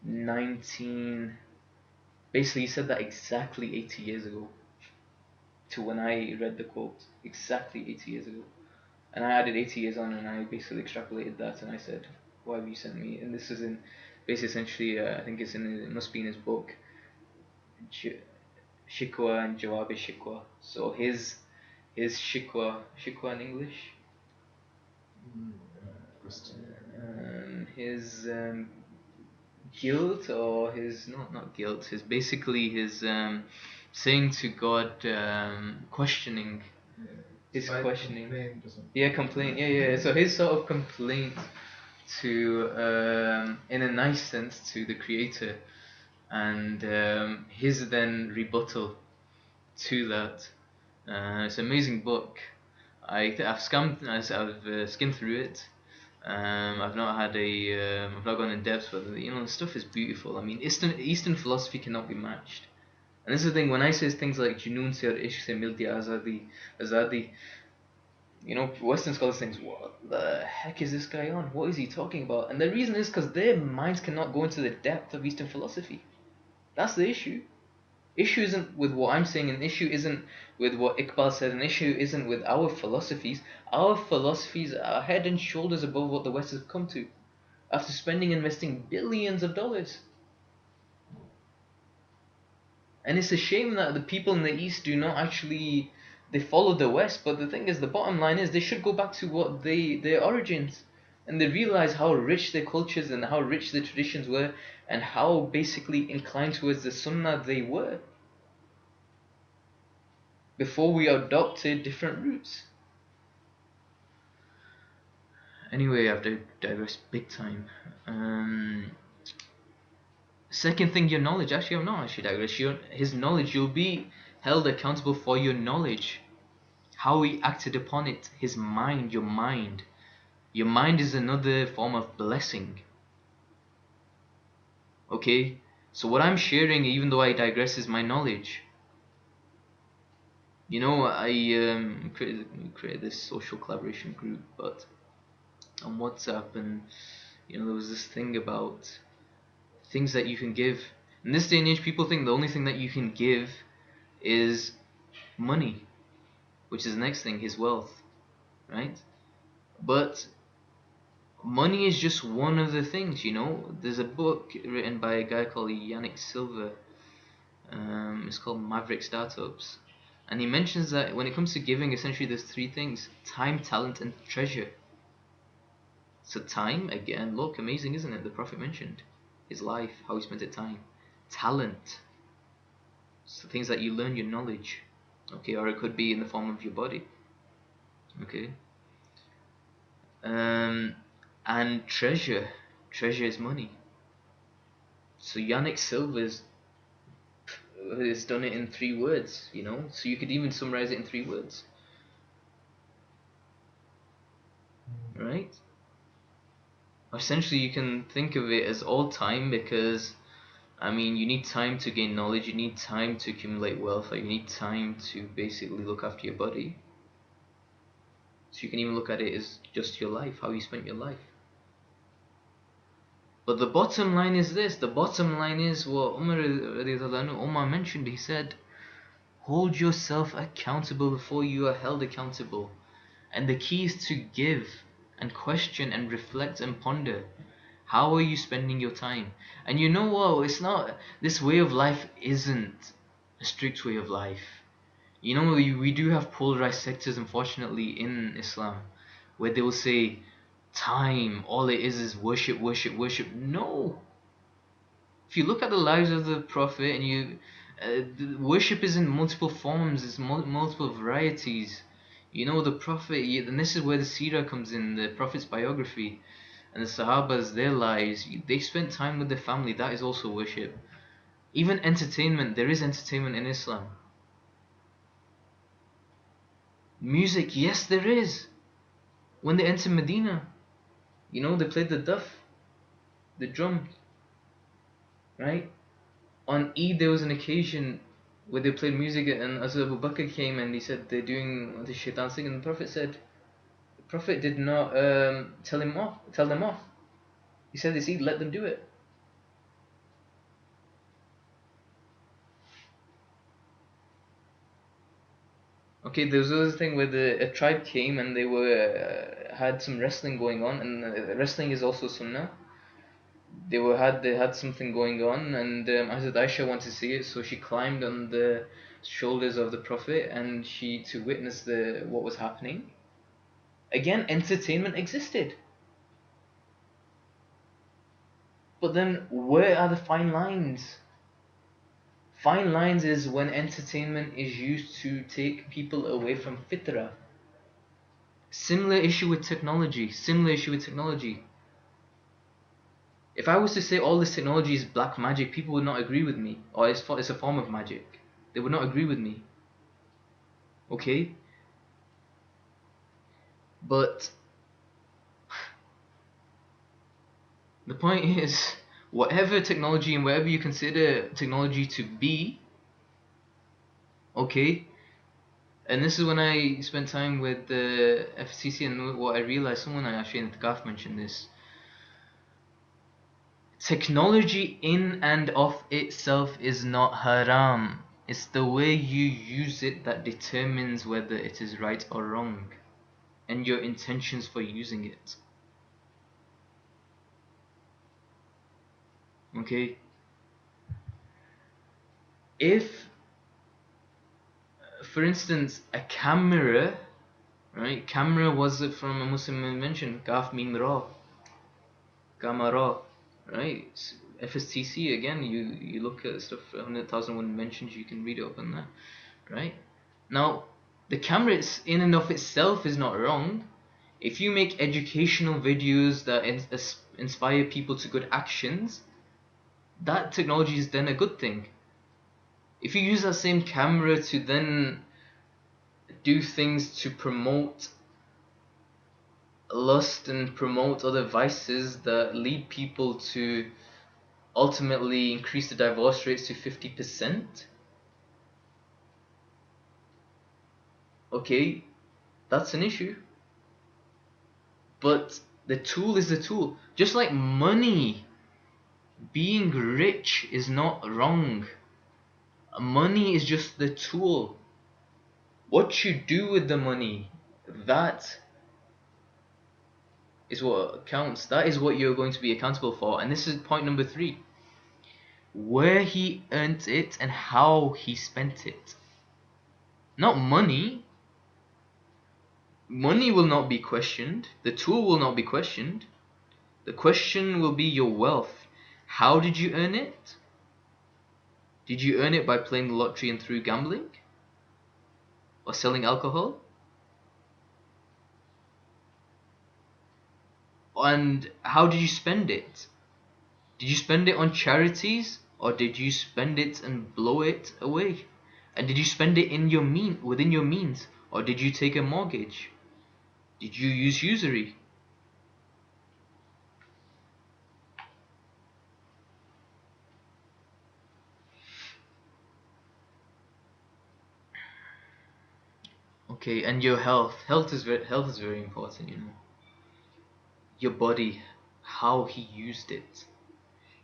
19. Basically, he said that exactly 80 years ago. To when I read the quote, exactly 80 years ago, and I added 80 years on, and I basically extrapolated that, and I said, "Why have you sent me?" And this is in, basically, essentially, I think it must be in his book, Shikwa and Jawab Shikwa. So his Shikwa in English, his guilt, or his not guilt, his basically his saying to God, questioning, his questioning, complaint, so his sort of complaint to, in a nice sense, to the Creator, and his then rebuttal to that. It's an amazing book. I've skimmed through it. I've not gone in depth, but the stuff is beautiful. I mean, Eastern philosophy cannot be matched. And this is the thing, when I say things like Junoon se aur ishq se milti azadi, Western scholars think, what the heck is this guy on? What is he talking about? And the reason is because their minds cannot go into the depth of Eastern philosophy. That's the issue. Issue isn't with what I'm saying, an issue isn't with what Iqbal said, an issue isn't with our philosophies. Our philosophies are head and shoulders above what the West has come to, after investing billions of dollars. And it's a shame that the people in the East do not actually, they follow the West, but the thing is, the bottom line is, they should go back to their origins, and they realize how rich their cultures and how rich their traditions were, and how basically inclined towards the Sunnah they were, before we adopted different routes. Anyway, I've digressed big time. Second thing, your knowledge. Actually, I'm not actually digressed. His knowledge, you'll be held accountable for your knowledge. How he acted upon it. His mind, your mind. Your mind is another form of blessing. Okay? So what I'm sharing, even though I digress, is my knowledge. I created this social collaboration group, but on WhatsApp, and there was this thing about things that you can give. In this day and age, people think the only thing that you can give is money, which is the next thing, his wealth, right? But Money is just one of the things, you know. There's a book written by a guy called Yannick Silver. It's called Maverick Startups. And he mentions that when it comes to giving, essentially there's three things: time, talent, and treasure. So time, again, look, amazing, isn't it? The Prophet mentioned his life, how he spent his time. Talent, so things that you learn, your knowledge, okay, or it could be in the form of your body, okay. Um, and treasure, treasure is money. So Yannick Silva's has done it in 3 words, you know. So you could even summarize it in 3 words, right? Essentially, you can think of it as all time, because I mean, you need time to gain knowledge, you need time to accumulate wealth, or you need time to basically look after your body. So you can even look at it as just your life, how you spent your life. But the bottom line is this: the bottom line is what Umar mentioned. He said, hold yourself accountable before you are held accountable. And the key is to give and question and reflect and ponder. How are you spending your time? And you know what? It's not, this way of life isn't a strict way of life. You know, we do have polarized sectors, unfortunately, in Islam, where they will say, time, all it is worship, worship, worship. No! If you look at the lives of the Prophet, and worship is in multiple forms, it's multiple varieties. You know, the Prophet, and this is where the Seerah comes in, the Prophet's biography, and the Sahabas, their lives, they spent time with their family, that is also worship. Even entertainment, there is entertainment in Islam. Music, yes, there is. When they entered Medina, you know, they played the duff, the drum, right? On Eid, there was an occasion where they played music, and as Abu Bakr came and he said they're doing the shaitan thing, and the Prophet said, the Prophet did not tell them off. He said, it's Eid, let them do it. Okay, there was another thing where a tribe came and they were had some wrestling going on, and wrestling is also sunnah. They had something going on, and Hazrat Aisha wanted to see it, so she climbed on the shoulders of the Prophet and she to witness the what was happening. Again, entertainment existed, but then where are the fine lines? Fine lines is when entertainment is used to take people away from fitrah. Similar issue with technology. Similar issue with technology. If I was to say all this technology is black magic, people would not agree with me. Or it's a form of magic. They would not agree with me. Okay? But the point is, whatever technology and whatever you consider technology to be, okay? And this is when I spent time with the FCC, and what I realized, someone actually in the Gaf mentioned this. Technology in and of itself is not haram. It's the way you use it that determines whether it is right or wrong, and your intentions for using it. Okay? If, for instance, a camera, right? Camera was from a Muslim invention, Gaf Mim Ra, Gamara, right? FSTC, again, you look at stuff, 100,001 inventions, you can read it up on that, right? Now, the camera in and of itself is not wrong. If you make educational videos that inspire people to good actions, that technology is then a good thing. If you use that same camera to then do things to promote lust and promote other vices that lead people to ultimately increase the divorce rates to 50%, okay, that's an issue. But the tool is the tool. Just like money, being rich is not wrong. Money is just the tool. What you do with the money, that is what counts. That is what you're going to be accountable for. And this is point number 3. Where he earned it and how he spent it. Not money. Money will not be questioned. The tool will not be questioned. The question will be your wealth. How did you earn it? Did you earn it by playing the lottery and through gambling? Or selling alcohol? And how did you spend it? Did you spend it on charities? Or did you spend it and blow it away? And did you spend it in within your means? Or did you take a mortgage? Did you use usury? Okay, and your health. Health is very important, you know. Your body, how he used it.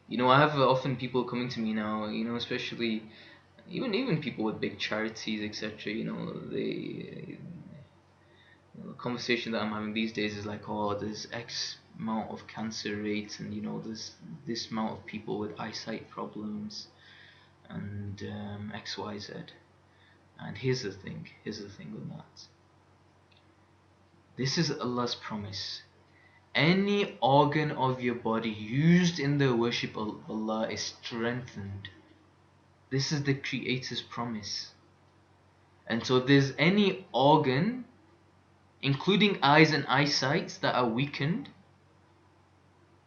You know, I have often people coming to me now, you know, especially even people with big charities, etc. You know, the conversation that I'm having these days is like, oh, there's X amount of cancer rates, and you know, there's this amount of people with eyesight problems, and X, Y, Z. And here's the thing. Here's the thing with that. This is Allah's promise. Any organ of your body used in the worship of Allah is strengthened. This is the Creator's promise. And so if there's any organ, including eyes and eyesight, that are weakened,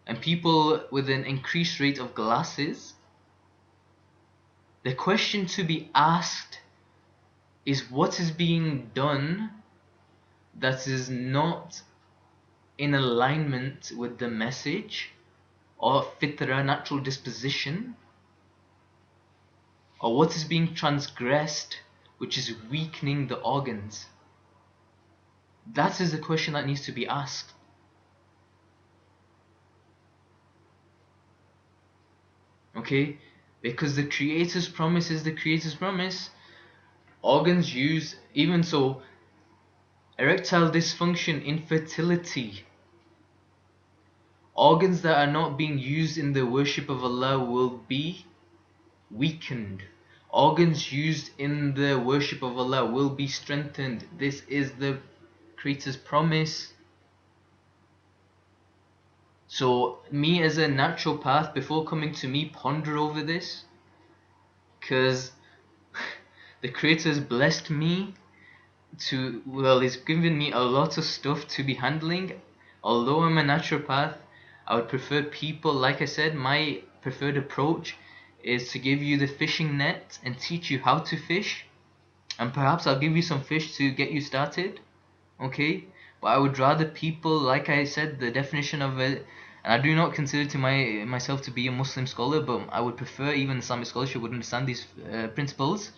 and people with an increased rate of glasses, the question to be asked is what is being done that is not in alignment with the message or fitra, natural disposition, or what is being transgressed which is weakening the organs. That is the question that needs to be asked. Okay? Because the Creator's promise is the Creator's promise. Organs used, even so, erectile dysfunction, infertility, organs that are not being used in the worship of Allah will be weakened. Organs used in the worship of Allah will be strengthened. This is the Creator's promise. So me as a naturopath, before coming to me, ponder over this, because the Creator has blessed me he's given me a lot of stuff to be handling. Although I'm a naturopath, I would prefer people, like I said, my preferred approach is to give you the fishing net and teach you how to fish, and perhaps I'll give you some fish to get you started, okay? But I would rather people, like I said, the definition of it, and I do not consider myself to be a Muslim scholar, but I would prefer even Islamic scholarship would understand these principles.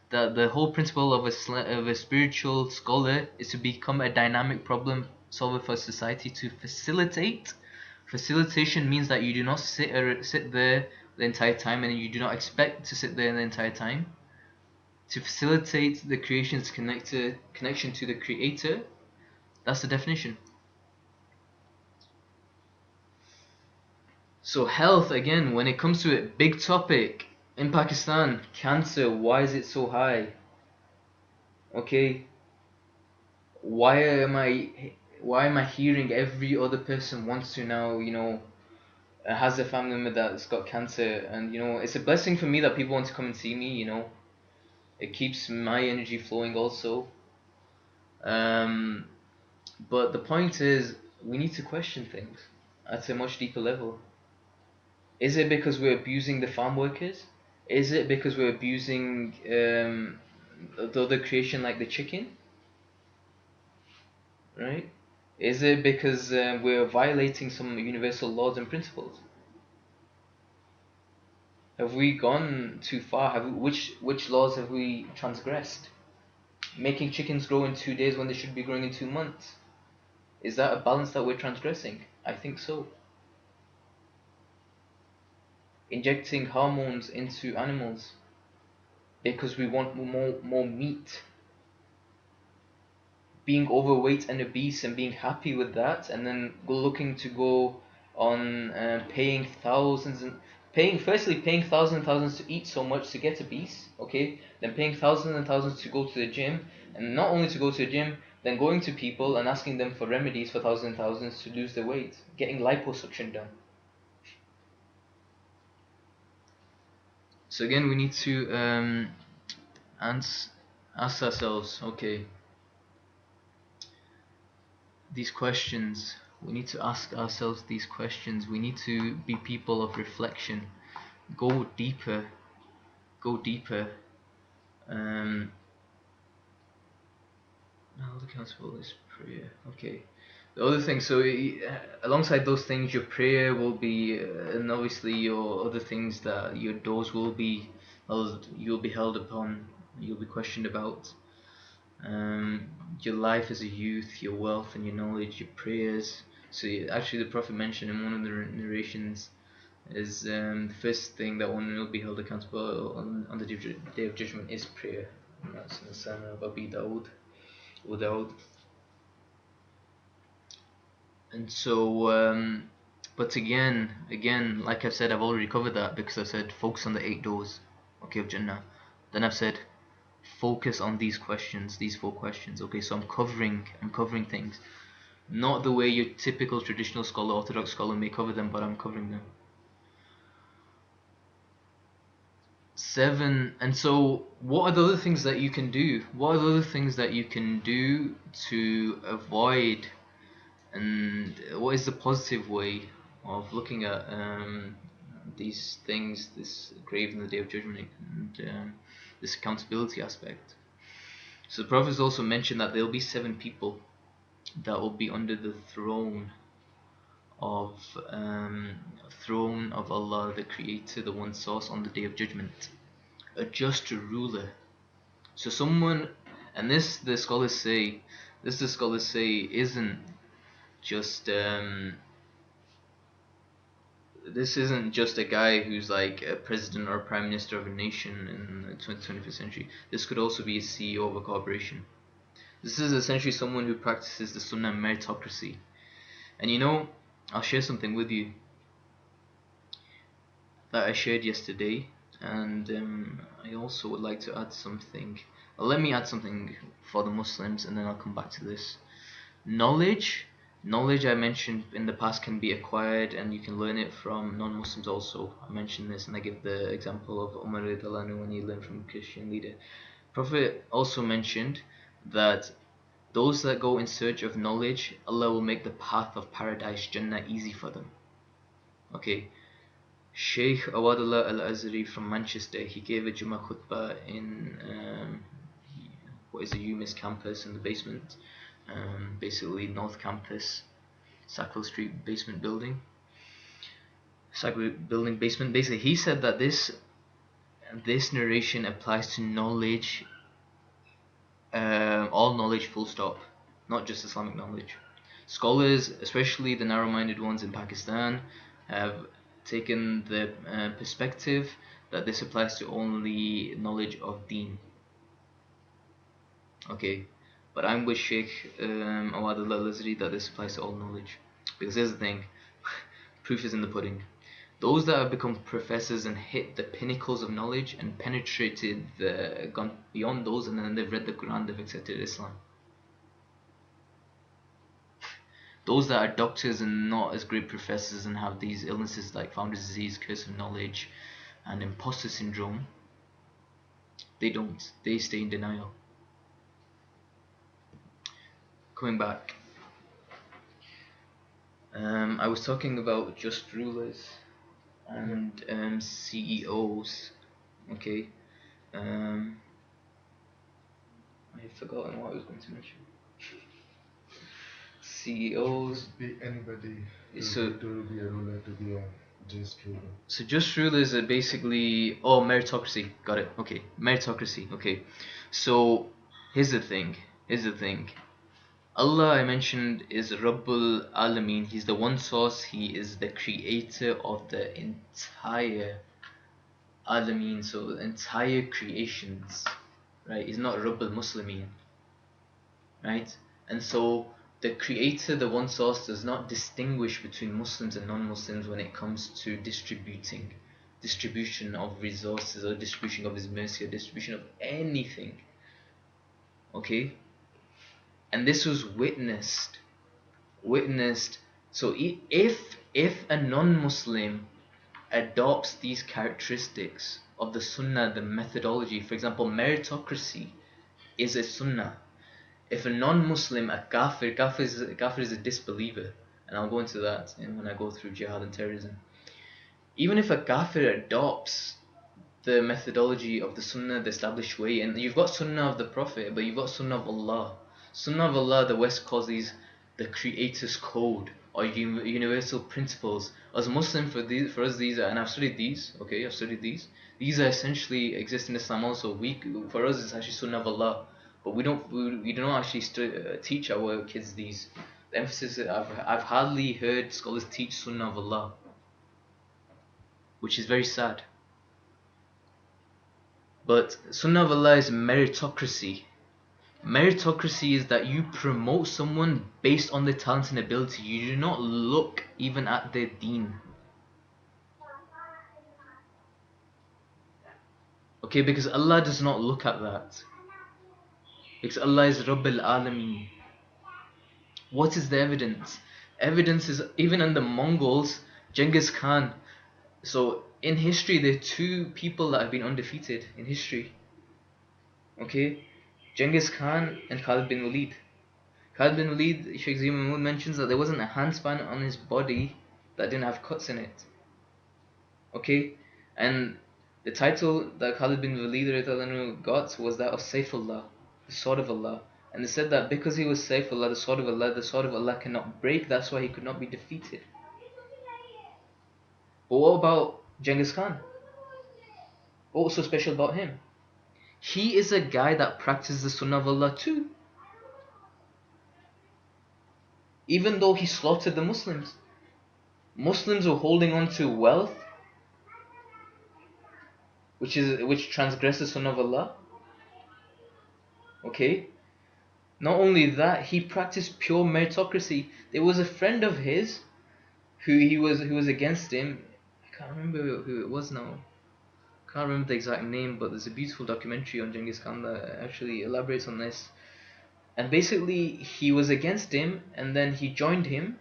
That the whole principle of a spiritual scholar is to become a dynamic problem solver for society, to facilitate. Facilitation means that you do not sit there the entire time, and you do not expect to sit there the entire time. To facilitate the creation's connection to the Creator. That's the definition. So health, again, when it comes to it, big topic. In Pakistan, cancer, why is it so high? Okay, why am I hearing every other person wants to now, you know, has a family member that's got cancer, and you know, it's a blessing for me that people want to come and see me, you know. It keeps my energy flowing also. Um, but the point is, we need to question things at a much deeper level. Is it because we're abusing the farm workers? Is it because we're abusing the other creation like the chicken? Right? Is it because we're violating some universal laws and principles? Have we gone too far? Which laws have we transgressed? Making chickens grow in 2 days when they should be growing in 2 months. Is that a balance that we're transgressing? I think so. Injecting hormones into animals because we want more meat. being overweight and obese and being happy with that, and then looking to go on paying thousands and paying thousands and thousands to eat so much to get obese, okay? Then paying thousands and thousands to go to the gym, and not only to go to the gym, then going to people and asking them for remedies for thousands and thousands to lose their weight, getting liposuction done. So again, we need to ask ourselves, okay, these questions. We need to ask ourselves these questions. We need to be people of reflection. Go deeper. Go deeper. Held accountable is prayer. Okay. The other thing, so alongside those things, your prayer will be, and obviously your other things that your doors will be held, you'll be held upon, you'll be questioned about. Um, your life as a youth, your wealth and your knowledge, your prayers. So actually, the Prophet mentioned in one of the narrations is the first thing that one will be held accountable on the day of judgment is prayer. And that's in the Sunnah of Abi Dawud. And so, but again, like I've said, I've already covered that because I said focus on the 8 doors, okay, of Jannah. Then I've said focus on these questions, these 4 questions. Okay, so I'm covering things, not the way your typical traditional scholar, orthodox scholar may cover them, but I'm covering them. 7. And so, what are the other things that you can do? What are the other things that you can do to avoid? And what is the positive way of looking at these things, this grave in the Day of Judgment, and this accountability aspect? So the Prophet also mentioned that there will be 7 people that will be under the of throne of Allah, the Creator, the One Source, on the Day of Judgment. A just ruler. So someone, and the scholars say, isn't just this isn't just a guy who's like a president or a prime minister of a nation in the 21st century. This could also be a CEO of a corporation. This is essentially someone who practices the Sunnah meritocracy. And I'll share something with you that I shared yesterday, and I also would like to add something. Let me add something for the Muslims, and then I'll come back to this. Knowledge I mentioned in the past can be acquired, and you can learn it from non-Muslims also. I mentioned this, and I give the example of Umar radhiyallahu anhu when he learned from a Christian leader. Prophet also mentioned that those that go in search of knowledge, Allah will make the path of paradise, Jannah, easy for them. Okay, Sheikh Awadullah Al-Azhari from Manchester, he gave a Jummah khutbah in what is the UMIS campus in the basement, basically North Campus, Sackville Street basement building. Sackville building basement. Basically, he said that this narration applies to knowledge, all knowledge, full stop, not just Islamic knowledge. Scholars, especially the narrow-minded ones in Pakistan, have taken the perspective that this applies to only knowledge of Deen. Okay, but I'm with Sheikh Awadullah Al-Azhari that this applies to all knowledge. Because here's the thing, proof is in the pudding. Those that have become professors and hit the pinnacles of knowledge and gone beyond those, and then they've read the Quran, they've accepted Islam. Those that are doctors and not as great professors and have these illnesses like founder's disease, curse of knowledge, and imposter syndrome, they don't. They stay in denial. Coming back, I was talking about just rulers and CEOs. Okay, I have forgotten what I was going to mention. CEOs. Be anybody So to be a ruler, to be a just ruler. So just rulers are basically meritocracy. Got it. Okay, meritocracy. Okay, so here's the thing. Allah, I mentioned, is Rabbul Alameen. He's the one source. He is the creator of the entire Alameen, so the entire creations. Right? He's not Rabbul Muslimin. Right? And so the creator, the one source, does not distinguish between Muslims and non-Muslims when it comes to distribution of resources, or distribution of his mercy, or distribution of anything. Okay? And this was witnessed. So if a non-Muslim adopts these characteristics of the Sunnah, the methodology, for example, meritocracy is a Sunnah. If a non-Muslim, a kafir is a disbeliever, and I'll go into that when I go through jihad and terrorism. Even if a kafir adopts the methodology of the Sunnah, the established way, and you've got Sunnah of the Prophet, but you've got Sunnah of Allah. Sunnah of Allah, the West calls these the Creator's Code, or universal principles. As Muslim, for us these are, and I've studied these. Okay, I've studied these. These are essentially exist in Islam also. For us it's actually Sunnah of Allah, but we don't actually teach our kids these. The emphasis, I've hardly heard scholars teach Sunnah of Allah, which is very sad. But Sunnah of Allah is meritocracy. Meritocracy is that you promote someone based on their talent and ability. You do not look even at their deen. Okay, because Allah does not look at that. Because Allah is Rabbil Alameen. What is the evidence? Evidence is even in the Mongols, Genghis Khan. So in history, there are two people that have been undefeated in history. Okay, Genghis Khan and Khalid bin Walid. Khalid bin Walid, Sheikh Zia Mahmood mentions that there wasn't a handspan on his body that didn't have cuts in it. Okay, and the title that Khalid bin Walid got was that of Saifullah, the sword of Allah. And they said that because he was Saifullah, the sword of Allah cannot break, that's why he could not be defeated. But what about Genghis Khan? What was so special about him? He is a guy that practices the Sunnah of Allah too. Even though he slaughtered the Muslims. Muslims were holding on to wealth which transgresses Sunnah of Allah. Okay? Not only that, he practiced pure meritocracy. There was a friend of his who was against him. I can't remember who it was now. Can't remember the exact name, but there's a beautiful documentary on Genghis Khan that actually elaborates on this. And basically, he was against him, and then he joined him,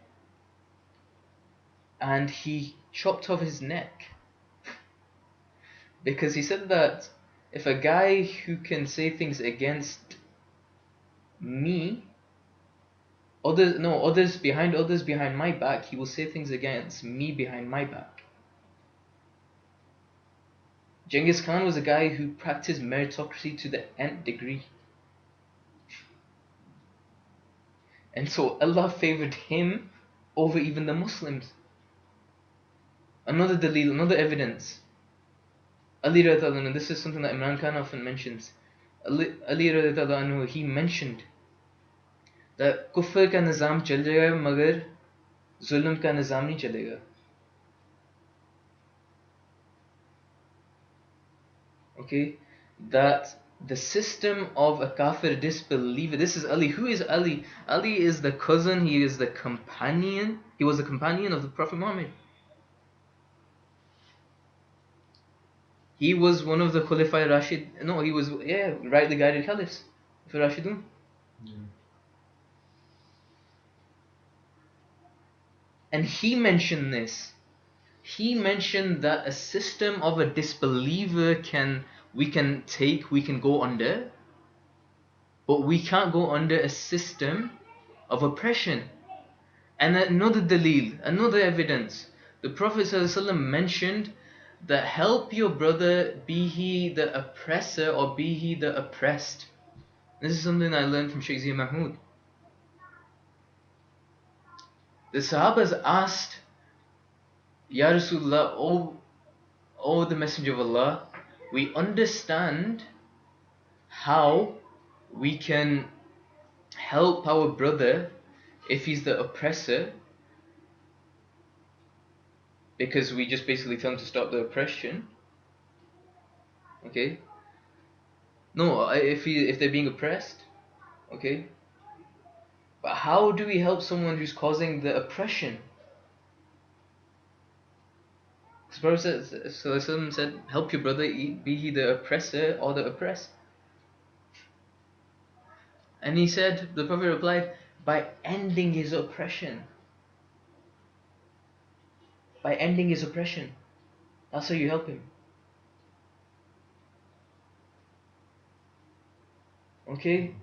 and he chopped off his neck. Because he said that if a guy who can say things against me, others behind my back, he will say things against me behind my back. Genghis Khan was a guy who practiced meritocracy to the nth degree. And so Allah favored him over even the Muslims. Another dalil, another evidence. Ali radiallahu anhu, this is something that Imran Khan often mentions. Ali radiallahu anhu, he mentioned that कुफ्र का निज़ाम चल जाएगा मगर जुल्म का निज़ाम नहीं चलेगा. Okay, that the system of a kafir disbeliever. This is Ali. Who is Ali? Ali is the cousin. He is the companion. He was the companion of the Prophet Muhammad. He was one of the Khulafai Rashid. No, he was rightly guided caliphs for Rashidun. Yeah. And he mentioned this. He mentioned that a system of a disbeliever we can go under, but we can't go under a system of oppression. And another dalil, another evidence, the Prophet ﷺ mentioned that help your brother, be he the oppressor or be he the oppressed. This is something I learned from Sheikh Zia Mahmood. The Sahabas asked, Ya Rasulullah, O the Messenger of Allah, we understand how we can help our brother if he's the oppressor, because we just basically tell him to stop the oppression. Okay? No, if they're being oppressed, okay? But how do we help someone who's causing the oppression? So someone said, help your brother, be he the oppressor or the oppressed. And he said, the Prophet replied, by ending his oppression. By ending his oppression. That's how you help him. Okay?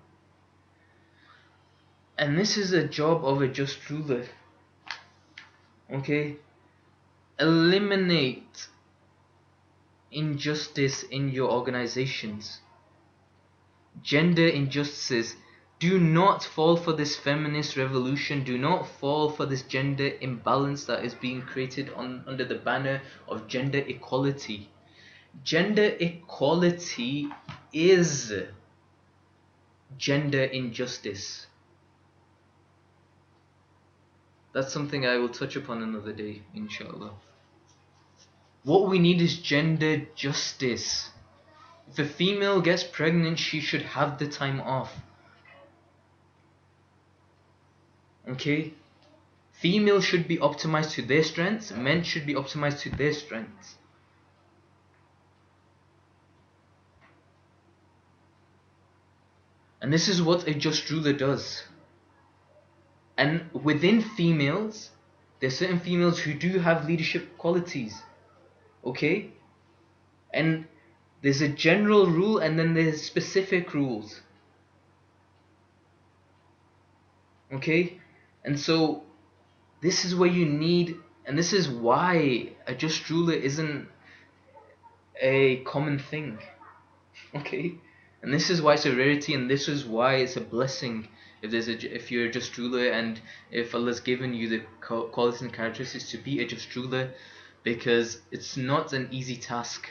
And this is a job of a just ruler. Okay? Eliminate injustice in your organizations. Gender injustices. Do not fall for this feminist revolution. Do not fall for this gender imbalance that is being created under the banner of gender equality. Gender equality is gender injustice. That's something I will touch upon another day, inshallah. What we need is gender justice. If a female gets pregnant, she should have the time off. Okay? Females should be optimized to their strengths, men should be optimized to their strengths. And this is what a just ruler does. And within females, there are certain females who do have leadership qualities. Okay? And there's a general rule and then there's specific rules. Okay? And so this is where you need, and this is why a just ruler isn't a common thing. Okay? And this is why it's a rarity, and this is why it's a blessing if you're a just ruler, and if Allah's given you the qualities and characteristics to be a just ruler, because it's not an easy task.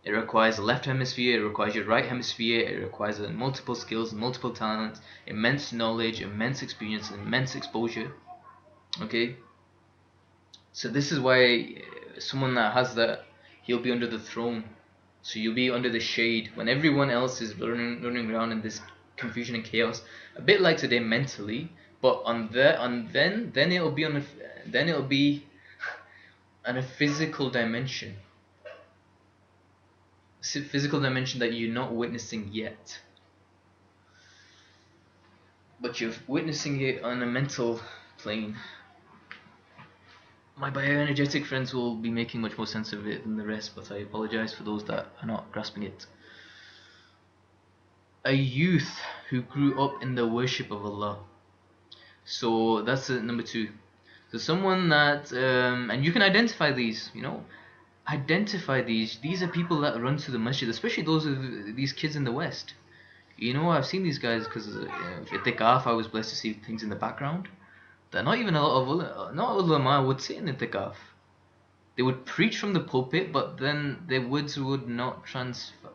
It requires the left hemisphere, it requires your right hemisphere, it requires multiple skills, multiple talents, immense knowledge, immense experience, immense exposure. Okay? So this is why someone that has that, he'll be under the throne. So you'll be under the shade when everyone else is running around in this confusion and chaos. A bit like today mentally, but then it'll be on a physical dimension. Physical dimension that you're not witnessing yet, but you're witnessing it on a mental plane. My bioenergetic friends will be making much more sense of it than the rest, but I apologize for those that are not grasping it. A youth who grew up in the worship of Allah. So that's number 2. So someone that, and you can identify these, identify these. These are people that run to the masjid, especially these kids in the West. I've seen these guys because at Itikaf I was blessed to see things in the background that not even a lot of not ulama would say in Itikaf. They would preach from the pulpit, but then their words would not transfer.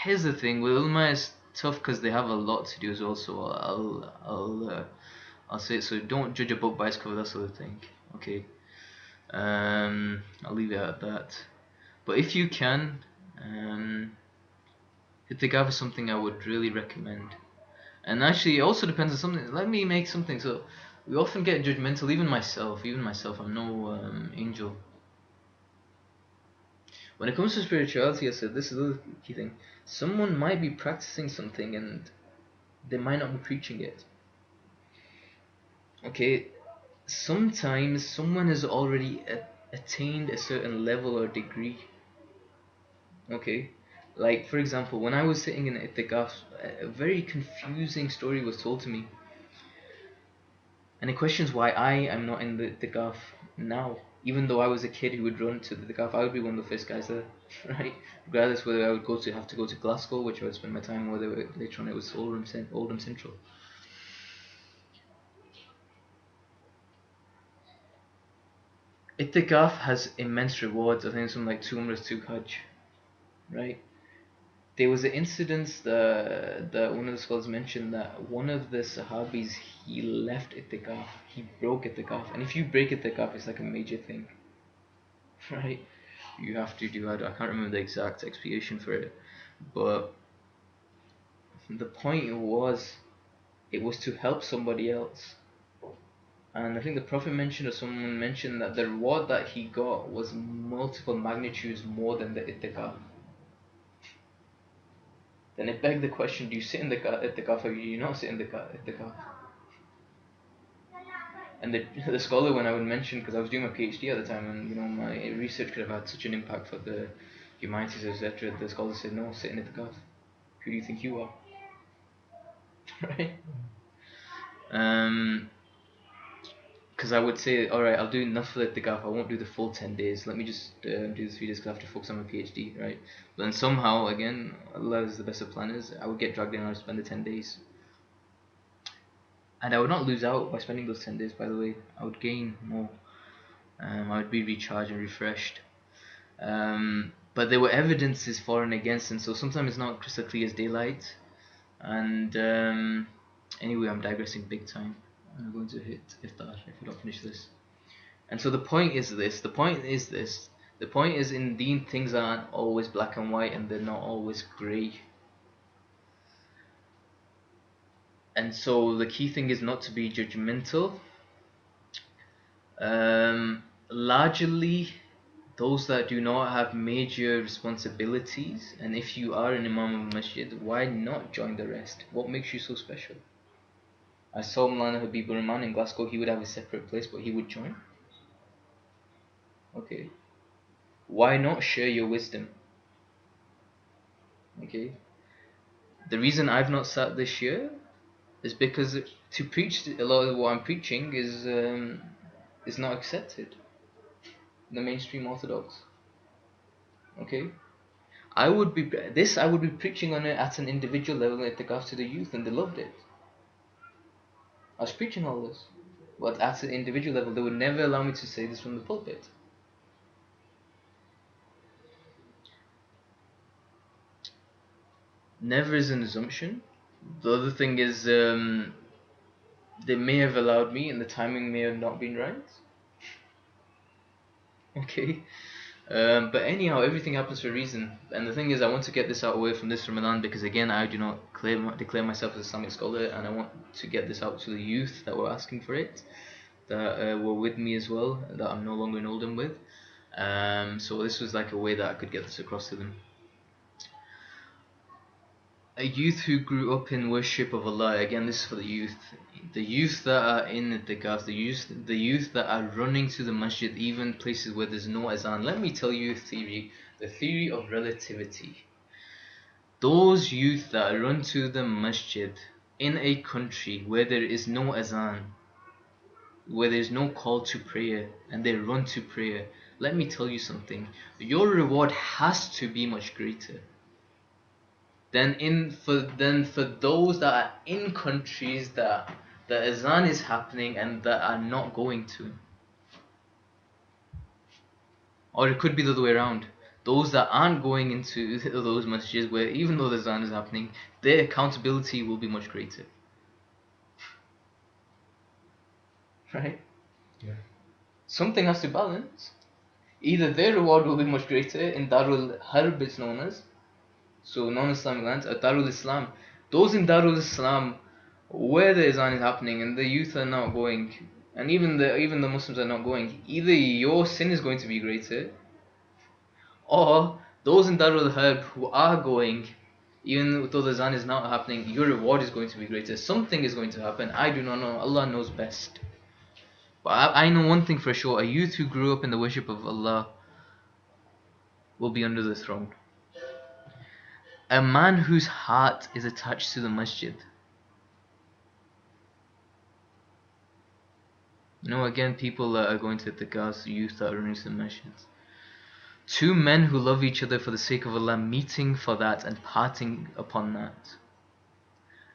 Here's the thing: with ulama, it's tough because they have a lot to do as well. So I'll say it. So don't judge a book by its cover. That's the other thing. Okay. I'll leave it at that. But if you can, Itikaf is something I would really recommend. And actually, it also depends on something. Let me make something. So we often get judgmental. Even myself, I'm no angel. When it comes to spirituality, I said this is the other key thing. Someone might be practicing something and they might not be preaching it. Okay, sometimes someone has already attained a certain level or degree. Okay, like for example, when I was sitting in itikaf, a very confusing story was told to me, and it questions why I am not in the itikaf now. Even though I was a kid who would run to the itikaf, I would be one of the first guys there, right? Regardless whether I would have to go to Glasgow, which I would spend my time, or whether later on it was Oldham Central. Itikaf has immense rewards. I think it's something like 2 Umrahs, 2 Hajj, right? There was an incident that one of the scholars mentioned that one of the Sahabis, he left itikaf, he broke itikaf, and if you break itikaf, it's like a major thing, right? You have to do, I can't remember the exact expiation for it, but the point was It was to help somebody else. And I think the Prophet mentioned, or someone mentioned, that the reward that he got was multiple magnitudes more than the itikaf. Then it begged the question, do you sit in the itikaf or do you not sit in the itikaf? And the scholar, when I would mention, because I was doing my PhD at the time, and my research could have had such an impact for the humanities, etc., the scholar said, no, sit in itikaf. Who do you think you are? Right? Because I would say, alright, I'll do nafil itikaf, I won't do the full 10 days, let me just do the 3 days because I have to focus on my PhD, right? But then somehow, again, Allah is the best of planners, I would get dragged in and I would spend the 10 days. And I would not lose out by spending those 10 days, by the way. I would gain more. I would be recharged and refreshed. But there were evidences for and against, and so sometimes it's not crystal clear as daylight. And anyway, I'm digressing big time. I'm going to hit iftar if we don't finish this. And so the point is this. The point is indeed things aren't always black and white, and they're not always grey. And so the key thing is not to be judgmental. Largely, those that do not have major responsibilities, and if you are an imam of a masjid, why not join the rest? What makes you so special? I saw Maulana Habibur Rahman in Glasgow, he would have a separate place, but he would join. Okay. Why not share your wisdom? Okay. The reason I've not sat this year is because to preach a lot of what I'm preaching is not accepted in the mainstream Orthodox. Okay. I would be preaching on it at an individual level at the to the youth, and they loved it. I was preaching all this, but at an individual level, they would never allow me to say this from the pulpit. Never is an assumption. The other thing is, they may have allowed me, and the timing may have not been right. Okay. But anyhow, everything happens for a reason. And the thing is, I want to get this out away from this Ramadan because, again, I do not declare myself as an Islamic scholar, and I want to get this out to the youth that were asking for it, that were with me as well, that I'm no longer in Oldham with. So this was like a way that I could get this across to them. A youth who grew up in worship of Allah, again this is for the youth that are in the itikaf, the youth that are running to the masjid, even places where there's no azan. Let me tell you a theory, the theory of relativity. Those youth that run to the masjid in a country where there is no azan, where there's no call to prayer, and they run to prayer, let me tell you something, your reward has to be much greater than for those that are in countries that the azan is happening and that are not going to. Or it could be the other way around. Those that aren't going into those masjids where even though the azan is happening, their accountability will be much greater. Right? Yeah. Something has to balance. Either their reward will be much greater in Darul Harb, it's known as, so non-Islamic lands, or Darul Islam. Those in Darul Islam where the azan is happening and the youth are not going, and even the Muslims are not going, either your sin is going to be greater, or those in Darul Harb who are going, even though the azan is not happening, your reward is going to be greater. Something is going to happen. I do not know. Allah knows best. But I know one thing for sure: a youth who grew up in the worship of Allah will be under the throne. A man whose heart is attached to the masjid. Again, people that are going to the gas, youth that are running to the masjids. Two men who love each other for the sake of Allah, meeting for that and parting upon that.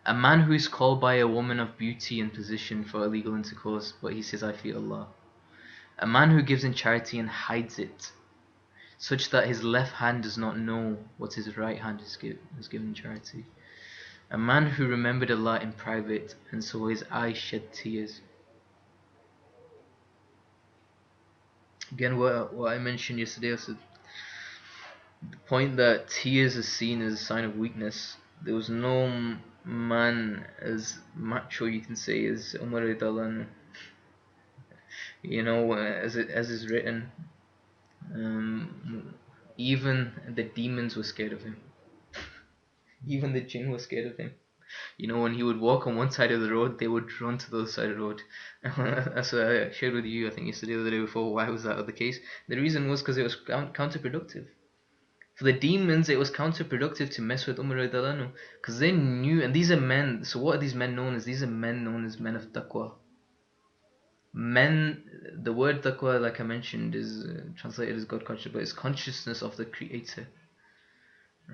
A man who is called by a woman of beauty and position for illegal intercourse, but he says, I fear Allah. A man who gives in charity and hides it, such that his left hand does not know what his right hand has given in charity. A man who remembered Allah in private, and so his eyes shed tears. Again, what I mentioned yesterday, I said the point that tears is seen as a sign of weakness. There was no man as macho you can say as Umar radiallahu anhu. You know, as is written, even the demons were scared of him. Even the jinn was scared of him. You know, when he would walk on one side of the road, they would run to the other side of the road. That's what I shared with you, I think yesterday or the day before. Why was that the case? The reason was because it was counterproductive. For the demons, it was counterproductive to mess with Umar radiallahu anhu, because they knew, and these are men. So what are these men known as? These are men known as men of taqwa. Men, the word taqwa, like I mentioned, is translated as God conscious, but it's consciousness of the Creator,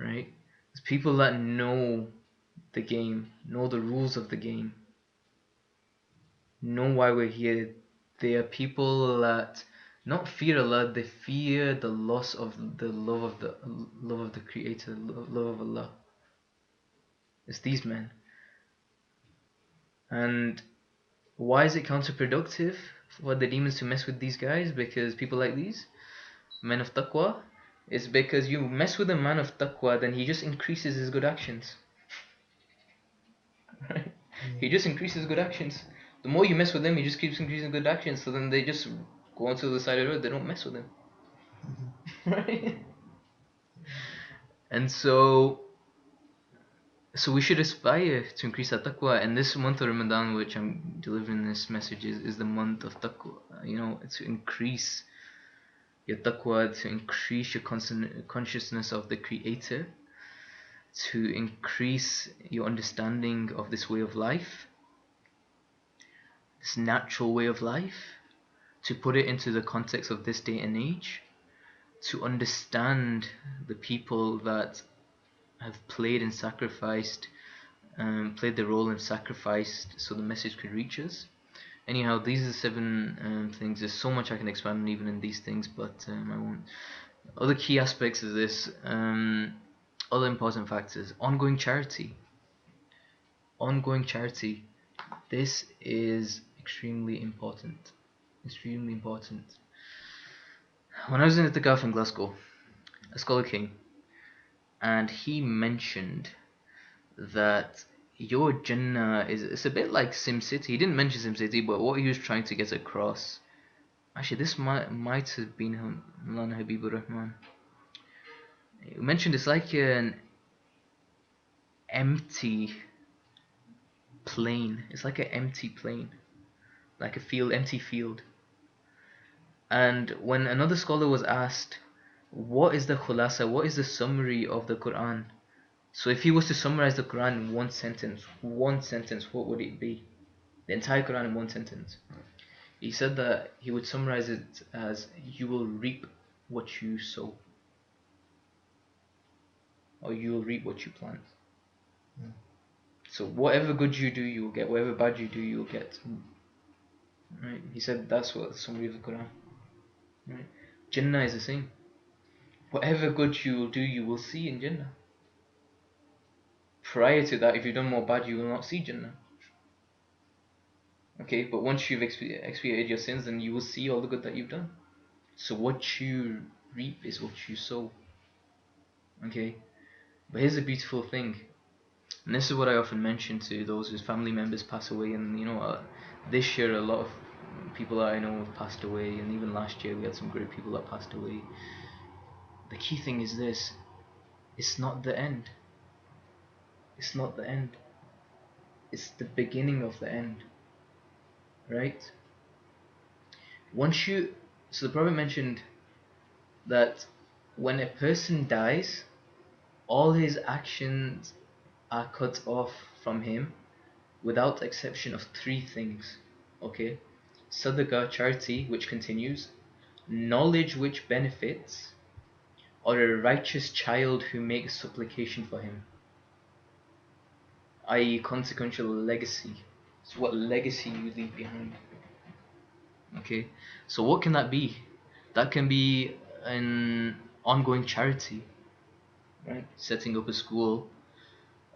right? It's people that know the game, know the rules of the game, know why we're here. They are people that not fear Allah, they fear the loss of the love of the Creator, love of Allah. It's these men. And why is it counterproductive for the demons to mess with these guys? Because people like these, men of taqwa, is because you mess with a man of taqwa, then he just increases his good actions. Right? He just increases good actions. The more you mess with him, he just keeps increasing good actions. So then they just go onto the side of the road. They don't mess with him. Right? And so we should aspire to increase our taqwa. And this month of Ramadan, which I'm delivering this message, is the month of taqwa. You know, to increase your taqwa, to increase your consciousness of the Creator, to increase your understanding of this way of life, this natural way of life, to put it into the context of this day and age, to understand the people that have played and sacrificed, played the role and sacrificed so the message could reach us. Anyhow, these are the 7 things. There's so much I can expand on even in these things, but I won't. Other key aspects of this, other important factors, ongoing charity. Ongoing charity. This is extremely important. Extremely important. When I was in Itikaf in Glasgow, a scholar came and he mentioned that your Jannah is, it's a bit like SimCity. He didn't mention SimCity, but what he was trying to get across. Actually, this might have been Mulana Habibur Rahman. He mentioned it's like an empty plane. It's like an empty plane, like a empty field. And when another scholar was asked, what is the khulasa, what is the summary of the Quran? So if he was to summarize the Quran in one sentence, what would it be? The entire Quran in one sentence. He said that he would summarize it as, you will reap what you sow, or you will reap what you plant. Yeah. So whatever good you do, you will get. Whatever bad you do, you will get. Right? He said that's what the summary of the Quran. Right? Jannah is the same. Whatever good you will do, you will see in Jannah. Prior to that, if you've done more bad, you will not see Jannah. Okay, but once you've expiated your sins, then you will see all the good that you've done. So what you reap is what you sow. Okay, but here's a beautiful thing, and this is what I often mention to those whose family members pass away. And you know, this year a lot of people that I know have passed away, and even last year we had some great people that passed away. The key thing is this: it's not the end. It's not the end. It's the beginning of the end. Right? Once you, so the Prophet mentioned that when a person dies, all his actions are cut off from him without exception of 3 things. Okay? Sadaqah, charity, which continues, knowledge which benefits, or a righteous child who makes supplication for him, i.e., consequential legacy. So, what legacy you leave behind. Okay? So, what can that be? That can be an ongoing charity, right? Setting up a school,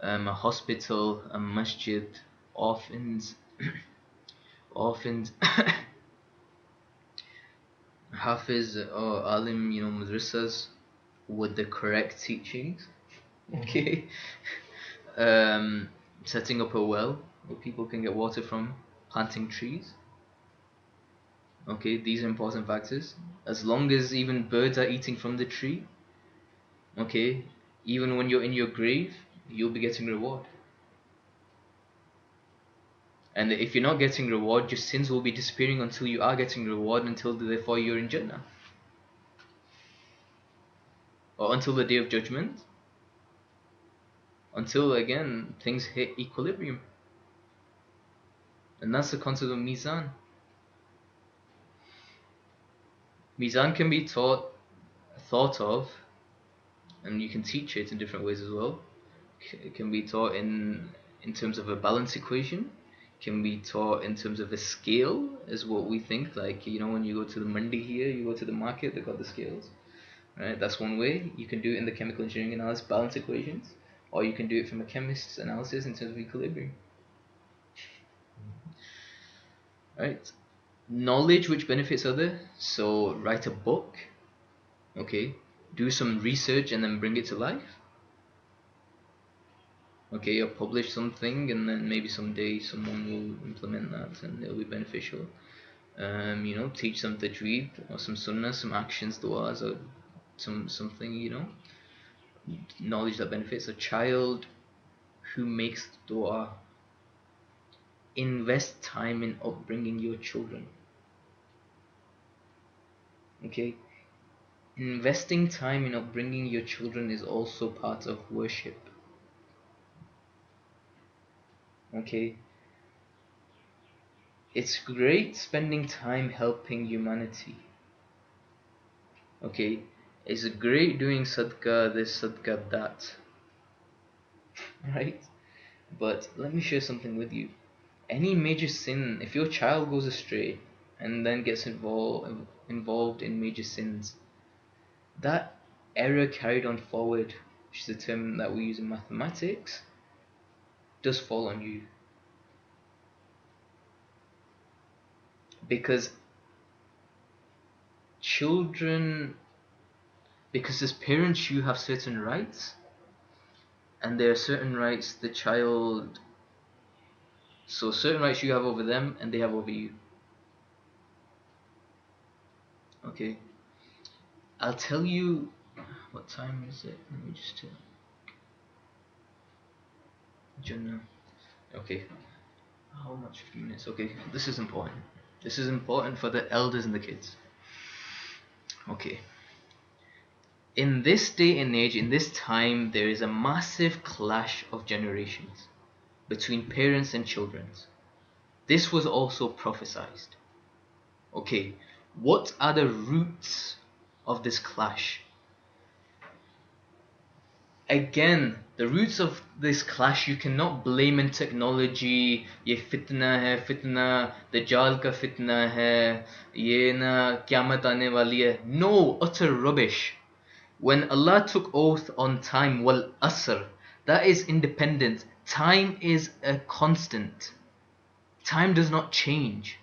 a hospital, a masjid, orphans, orphans, hafiz or alim, you know, madrasas with the correct teachings. Okay. setting up a well where people can get water from, planting trees. Okay, these are important factors. As long as even birds are eating from the tree, okay, even when you're in your grave, you'll be getting reward. And if you're not getting reward, your sins will be disappearing until you are getting reward, until therefore you're in Jannah. Or until the day of judgment, until again things hit equilibrium. And that's the concept of Mizan. Mizan can be thought of, and you can teach it in different ways as well. It can be taught in terms of a balance equation. Can be taught in terms of a scale, is what we think. Like, you know, when you go to the mandi here, you go to the market, they've got the scales. Right? That's one way. You can do it in the chemical engineering analysis, balance equations, or you can do it from a chemist's analysis in terms of equilibrium. Right? Knowledge which benefits other. So write a book. Okay. Do some research and then bring it to life. Okay, or publish something and then maybe someday someone will implement that and it'll be beneficial. You know, teach some tajweed or some sunnah, some actions, du'as, or something, you know, knowledge that benefits a child who makes du'a. Invest time in upbringing your children. Okay, investing time in upbringing your children is also part of worship. Okay, it's great spending time helping humanity. Okay, it's great doing sadaqah this, sadaqah that, right? But let me share something with you. Any major sin, if your child goes astray and then gets involved in major sins, that error carried on forward, which is a term that we use in mathematics, does fall on you. Because children, because as parents you have certain rights, and there are certain rights the child, so certain rights you have over them and they have over you. Okay, I'll tell you, what time is it? Let me just tell. Jannah. Okay, how much? 15 minutes. Okay, this is important. This is important for the elders and the kids. Okay. In this day and age, in this time, there is a massive clash of generations between parents and children. This was also prophesied. Okay, what are the roots of this clash? Again, the roots of this clash you cannot blame in technology. ये फितना है, फितना दज्जाल का फितना है, ये ना क़यामत आने वाली है. No, utter rubbish. When Allah took oath on time, wal asr, that is independent. Time is a constant. Time does not change.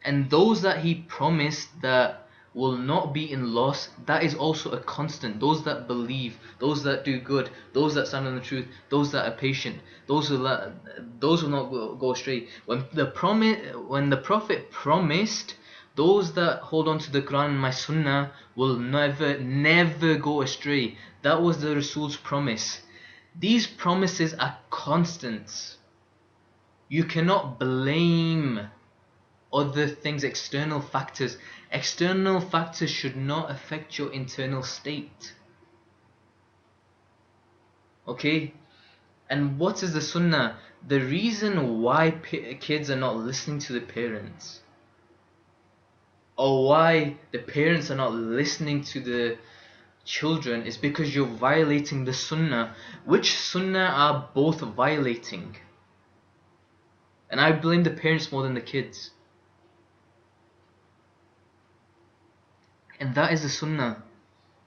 And those that He promised that will not be in loss, that is also a constant. Those that believe, those that do good, those that stand on the truth, those that are patient, those will not go astray. When the Prophet promised, those that hold on to the Quran and my Sunnah will never go astray. That was the Rasul's promise. These promises are constants. You cannot blame other things, external factors. External factors should not affect your internal state. Okay? And what is the sunnah? The reason why kids are not listening to the parents, or why the parents are not listening to the children, is because you're violating the sunnah. Which sunnah are both violating? And I blame the parents more than the kids. And that is the sunnah,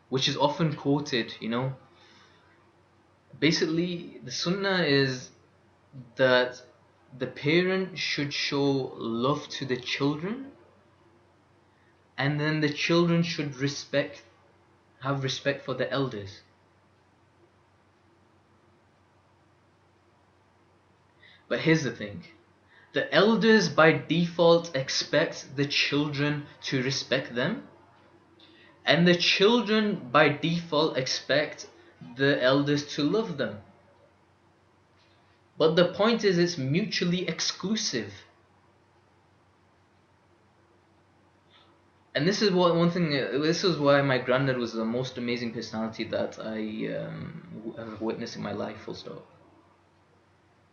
which is often quoted, you know. Basically, the sunnah is that the parent should show love to the children, and then the children should have respect for the elders. But here's the thing. The elders by default expect the children to respect them, and the children by default expect the elders to love them. But the point is, it's mutually exclusive. And this is what one thing. This is why my granddad was the most amazing personality that I have witnessed in my life. Full stop.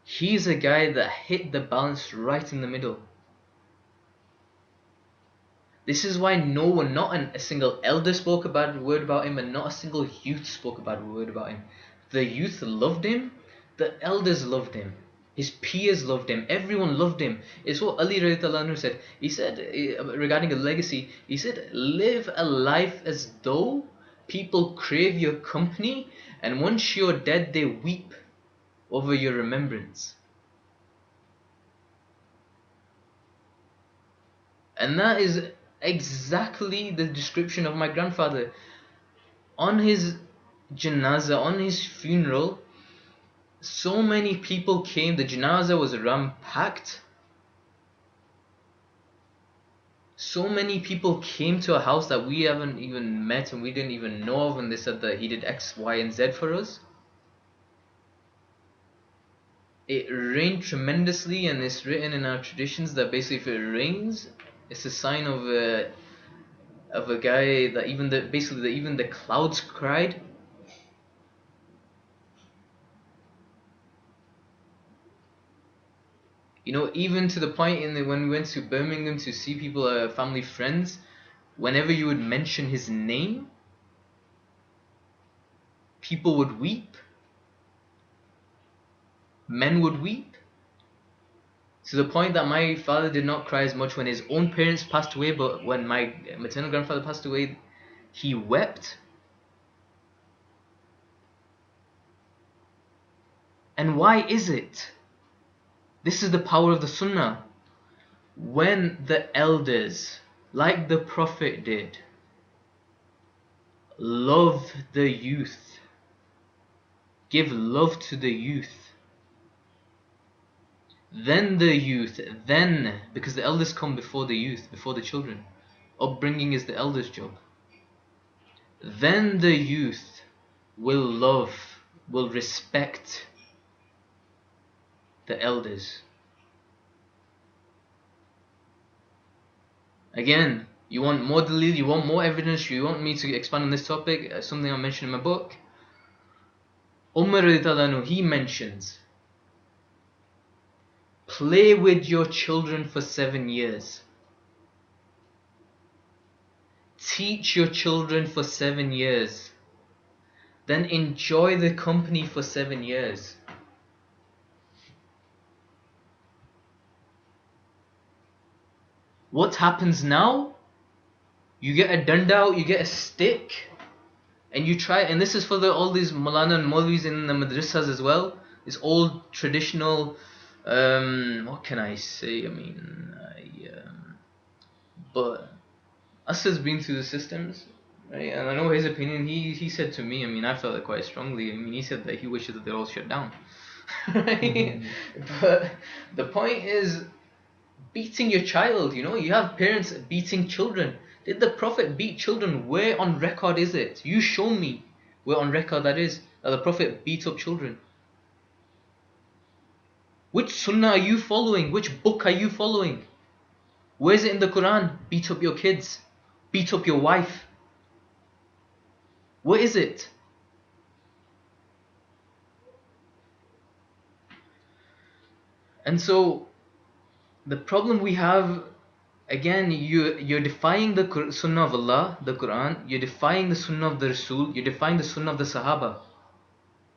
He's a guy that hit the balance right in the middle. This is why no one, not a single elder spoke a bad word about him, and not a single youth spoke a bad word about him. The youth loved him, the elders loved him, his peers loved him, everyone loved him. It's what Ali radiallahu anhu said. He said, regarding a legacy, he said, live a life as though people crave your company, and once you're dead, they weep over your remembrance. And that is exactly the description of my grandfather. On his janazah, on his funeral, so many people came. The janazah was ram-packed. So many people came to a house that we haven't even met and we didn't even know of, and they said that he did X, Y, and Z for us. It rained tremendously, and it's written in our traditions that basically if it rains, it's a sign of a guy that even the clouds cried. You know, even to the point when we went to Birmingham to see people, family friends, whenever you would mention his name, people would weep. Men would weep. To the point that my father did not cry as much when his own parents passed away, but when my maternal grandfather passed away, he wept. And why is it? This is the power of the Sunnah. When the elders, like the Prophet did, love the youth, give love to the youth, then the youth, because the elders come before the youth, before the children. Upbringing is the elders' job. Then the youth will love, will respect the elders. Again, you want more dalil, you want more evidence, you want me to expand on this topic, something I mentioned in my book. Umar radiallahu anhu, he mentions, play with your children for 7 years. Teach your children for 7 years. Then enjoy the company for 7 years. What happens now? You get a danda, you get a stick, and you try, and this is for all these Malana and Maulvis in the madrasas as well. This old traditional, what can I say? But Asad's been through the systems, right? And I know his opinion. He said to me, I felt it quite strongly. He said that he wishes that they're all shut down, right? Mm-hmm. But the point is, beating your child, you have parents beating children. Did the Prophet beat children? Where on record is it? You show me where on record that is, that the Prophet beat up children. Which sunnah are you following? Which book are you following? Where is it in the Quran? Beat up your kids. Beat up your wife. Where is it? And so the problem we have, again, you're defying the Sunnah of Allah, the Quran, you're defying the Sunnah of the Rasul, you're defying the Sunnah of the Sahaba,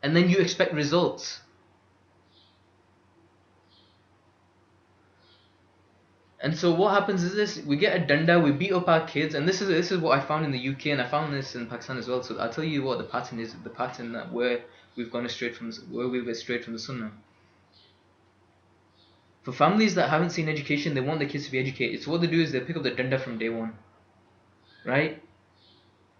and then you expect results. And so what happens is this: we get a danda, we beat up our kids, and this is what I found in the UK, and I found this in Pakistan as well. So I'll tell you what the pattern is: the pattern that where we've strayed from the Sunnah. For families that haven't seen education, they want their kids to be educated. So what they do is they pick up the danda from day one, right?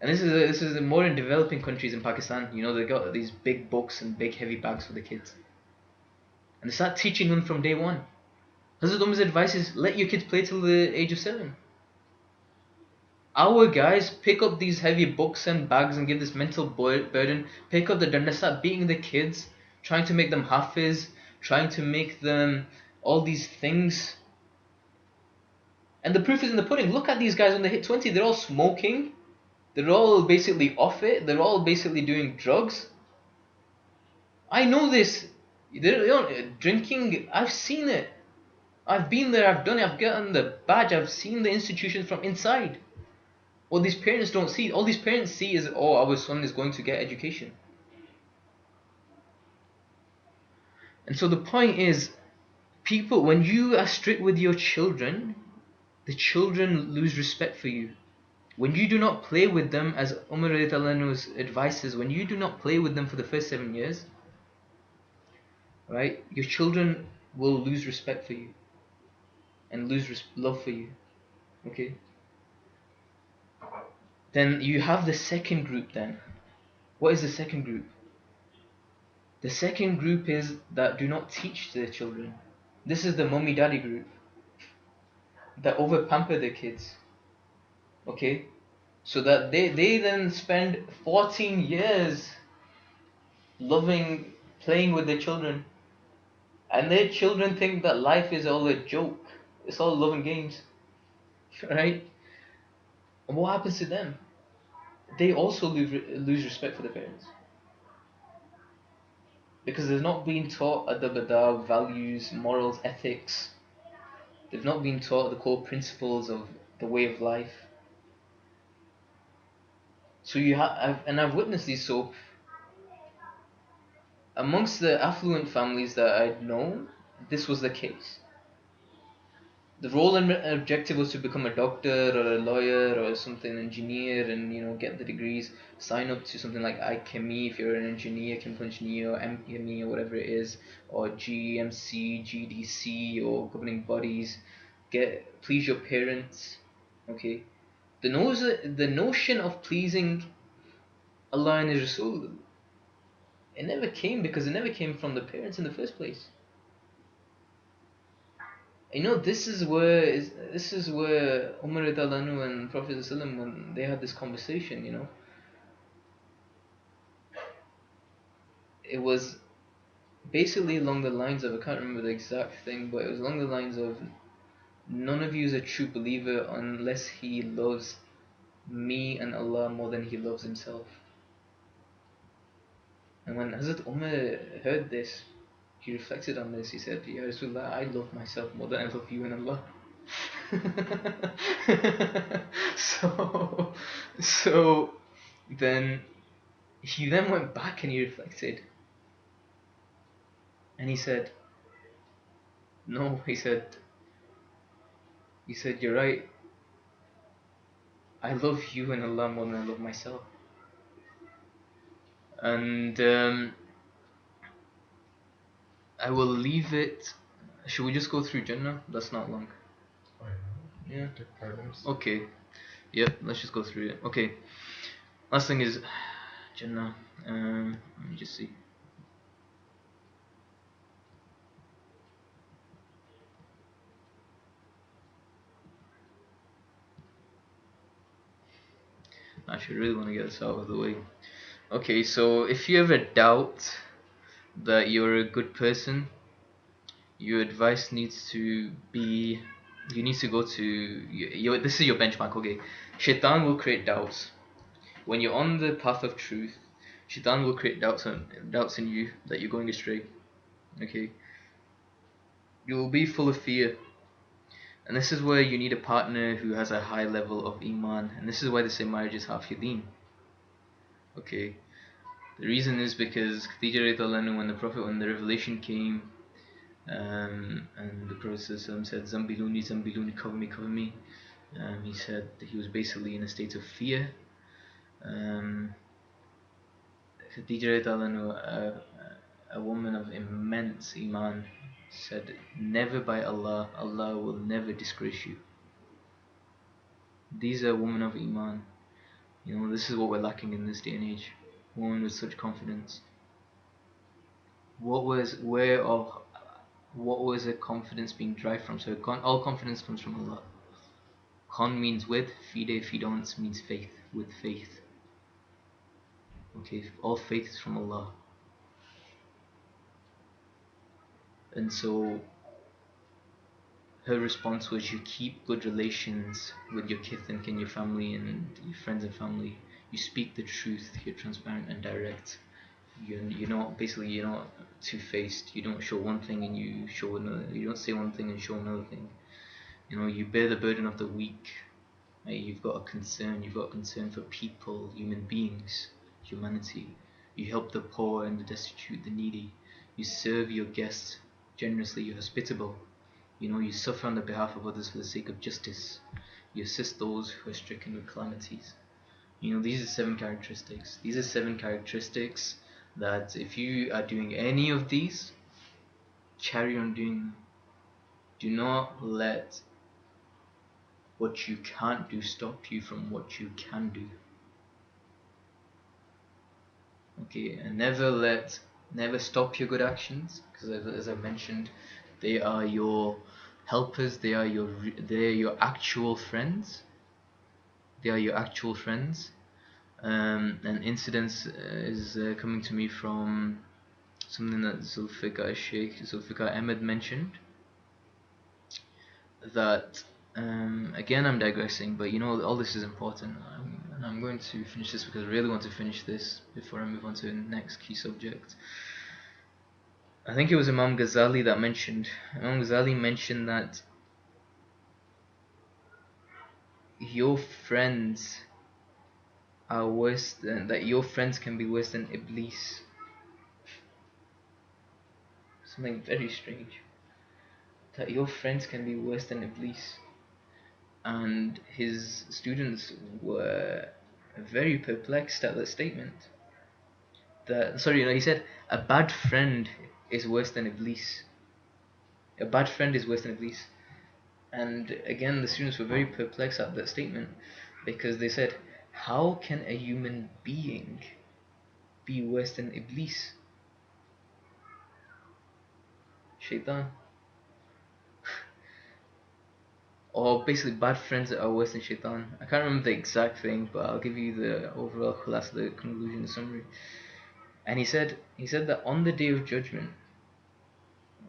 And this is more in developing countries in Pakistan. They got these big books and big heavy bags for the kids. And they start teaching them from day one. Hazrat Umar's advice is let your kids play till the age of 7. Our guys pick up these heavy books and bags and give this mental burden, pick up the danda, start beating the kids, trying to make them hafiz, trying to make them all these things. And the proof is in the pudding. Look at these guys when they hit 20, they're all smoking, they're all basically off it, they're all basically doing drugs. I know this. Drinking, I've seen it. I've been there, I've done it, I've gotten the badge, I've seen the institutions from inside. What these parents don't see, all these parents see is, oh, our son is going to get education. And so the point is, people, when you are strict with your children, the children lose respect for you. When you do not play with them, as Umar Anhu's advice is, when you do not play with them for the first 7 years, right, your children will lose respect for you and lose love for you. Okay? Then you have the second group then. What is the second group? The second group is that do not teach their children. This is the mommy daddy group that over pamper their kids. Okay? So that they then spend 14 years loving, playing with their children. And their children think that life is all a joke. It's all love and games. Right? And what happens to them? They also lose respect for their parents. Because they've not been taught adab adab, values, morals, ethics. They've not been taught the core principles of the way of life. So I've witnessed these. So amongst the affluent families that I'd known, this was the case. The role and objective was to become a doctor or a lawyer or something, engineer, and get the degrees. Sign up to something like IChemE if you're an engineer, chemical engineer, or MChemE or whatever it is, or GMC, GDC, or governing bodies. Please your parents. Okay, the notion of pleasing Allah and His Rasul, it never came because it never came from the parents in the first place. This is where Umar Anhu and Prophet ﷺ, when they had this conversation, it was basically along the lines of, I can't remember the exact thing, but it was along the lines of, none of you is a true believer unless he loves me and Allah more than he loves himself. And when Hazrat Umar heard this, he reflected on this. He said, Ya Rasulullah, I love myself more than I love you and Allah. so then he then went back and he reflected. And he said, no, he said, you're right. I love you and Allah more than I love myself. And I will leave it. Should we just go through Jannah? That's not long. Oh, yeah. Take 5 minutes. Okay. Yep, let's just go through it. Okay. Last thing is Jannah. Let me just see. I should really want to get this out of the way. Okay, so if you ever doubt that you're a good person, your advice needs to be, you need to go to this is your benchmark. Okay, Shaitan will create doubts when you're on the path of truth. Shaitan will create doubts in you that you're going astray. Okay, you will be full of fear, and this is where you need a partner who has a high level of iman, and this is why they say marriage is half your deen. Okay, the reason is because Khadija radiallahu anha, when the revelation came, and the Prophet said, Zambiluni, Zambiluni, cover me. He said that he was basically in a state of fear. Khadija radiallahu anha, a woman of immense iman, said, never by Allah, Allah will never disgrace you. These are women of iman. This is what we're lacking in this day and age. Women with such confidence. What was the confidence being derived from? So all confidence comes from Allah. Con means with, fide, fidance means faith, with faith. Okay, all faith is from Allah. And so her response was, you keep good relations with your kith and kin, your family and your friends and family. You speak the truth, you're transparent and direct. You're not, basically, you're not two-faced. You don't show one thing and you show another. You don't say one thing and show another thing. You bear the burden of the weak. Right? You've got a concern. You've got a concern for people, human beings, humanity. You help the poor and the destitute, the needy. You serve your guests generously. You're hospitable. You suffer on the behalf of others for the sake of justice. You assist those who are stricken with calamities. These are 7 characteristics. These are 7 characteristics that if you are doing any of these, carry on doing them. Do not let what you can't do stop you from what you can do. Okay, and never stop your good actions, because as I mentioned, they are your helpers. They are your actual friends. They are your actual friends. An incident is coming to me from something that Sheikh Zulfikar Ahmed mentioned. That again, I'm digressing, but all this is important, and I'm going to finish this because I really want to finish this before I move on to the next key subject. I think it was Imam Ghazali mentioned that your friends are worse than that your friends can be worse than Iblis. Something very strange. That your friends can be worse than Iblis. And his students were very perplexed at that statement. He said a bad friend is worse than Iblis. A bad friend is worse than Iblis. And again, the students were very perplexed at that statement, because they said, how can a human being be worse than Iblis? Shaitan. Or basically, bad friends are worse than Shaitan. I can't remember the exact thing, but I'll give you the overall khulas, the conclusion, the summary. And he said that on the day of judgment,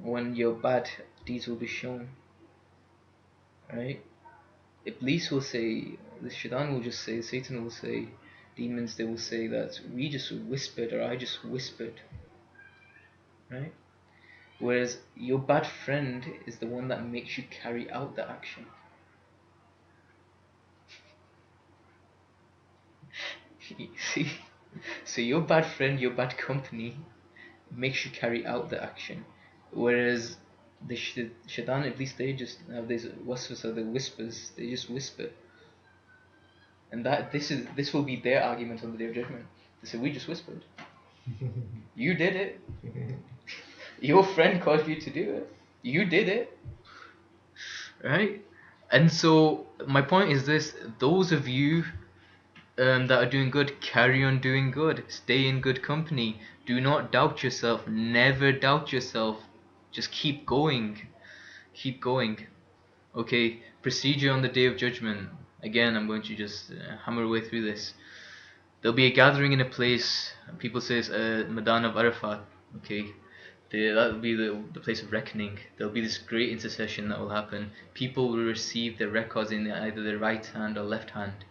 when your bad deeds will be shown, right? Iblis will say, the Shaitan will just say, Satan will say, demons, they will say that we just whispered, or I just whispered, right? Whereas your bad friend is the one that makes you carry out the action. See? So your bad friend, your bad company makes you carry out the action. Whereas the Shaitan, at least they just have these waswas, or the whispers, they just whisper. And this will be their argument on the day of judgment. They say, we just whispered. You did it. Your friend caused you to do it. You did it. Right? And so my point is this: those of you that are doing good, carry on doing good. Stay in good company. Do not doubt yourself. Never doubt yourself. Just keep going. Keep going. Okay, procedure on the day of judgment. Again, I'm going to just hammer away through this. There'll be a gathering in a place. People say it's Madan of Arafat. Okay, that'll be the place of reckoning. There'll be this great intercession that will happen. People will receive their records in either their right hand or left hand.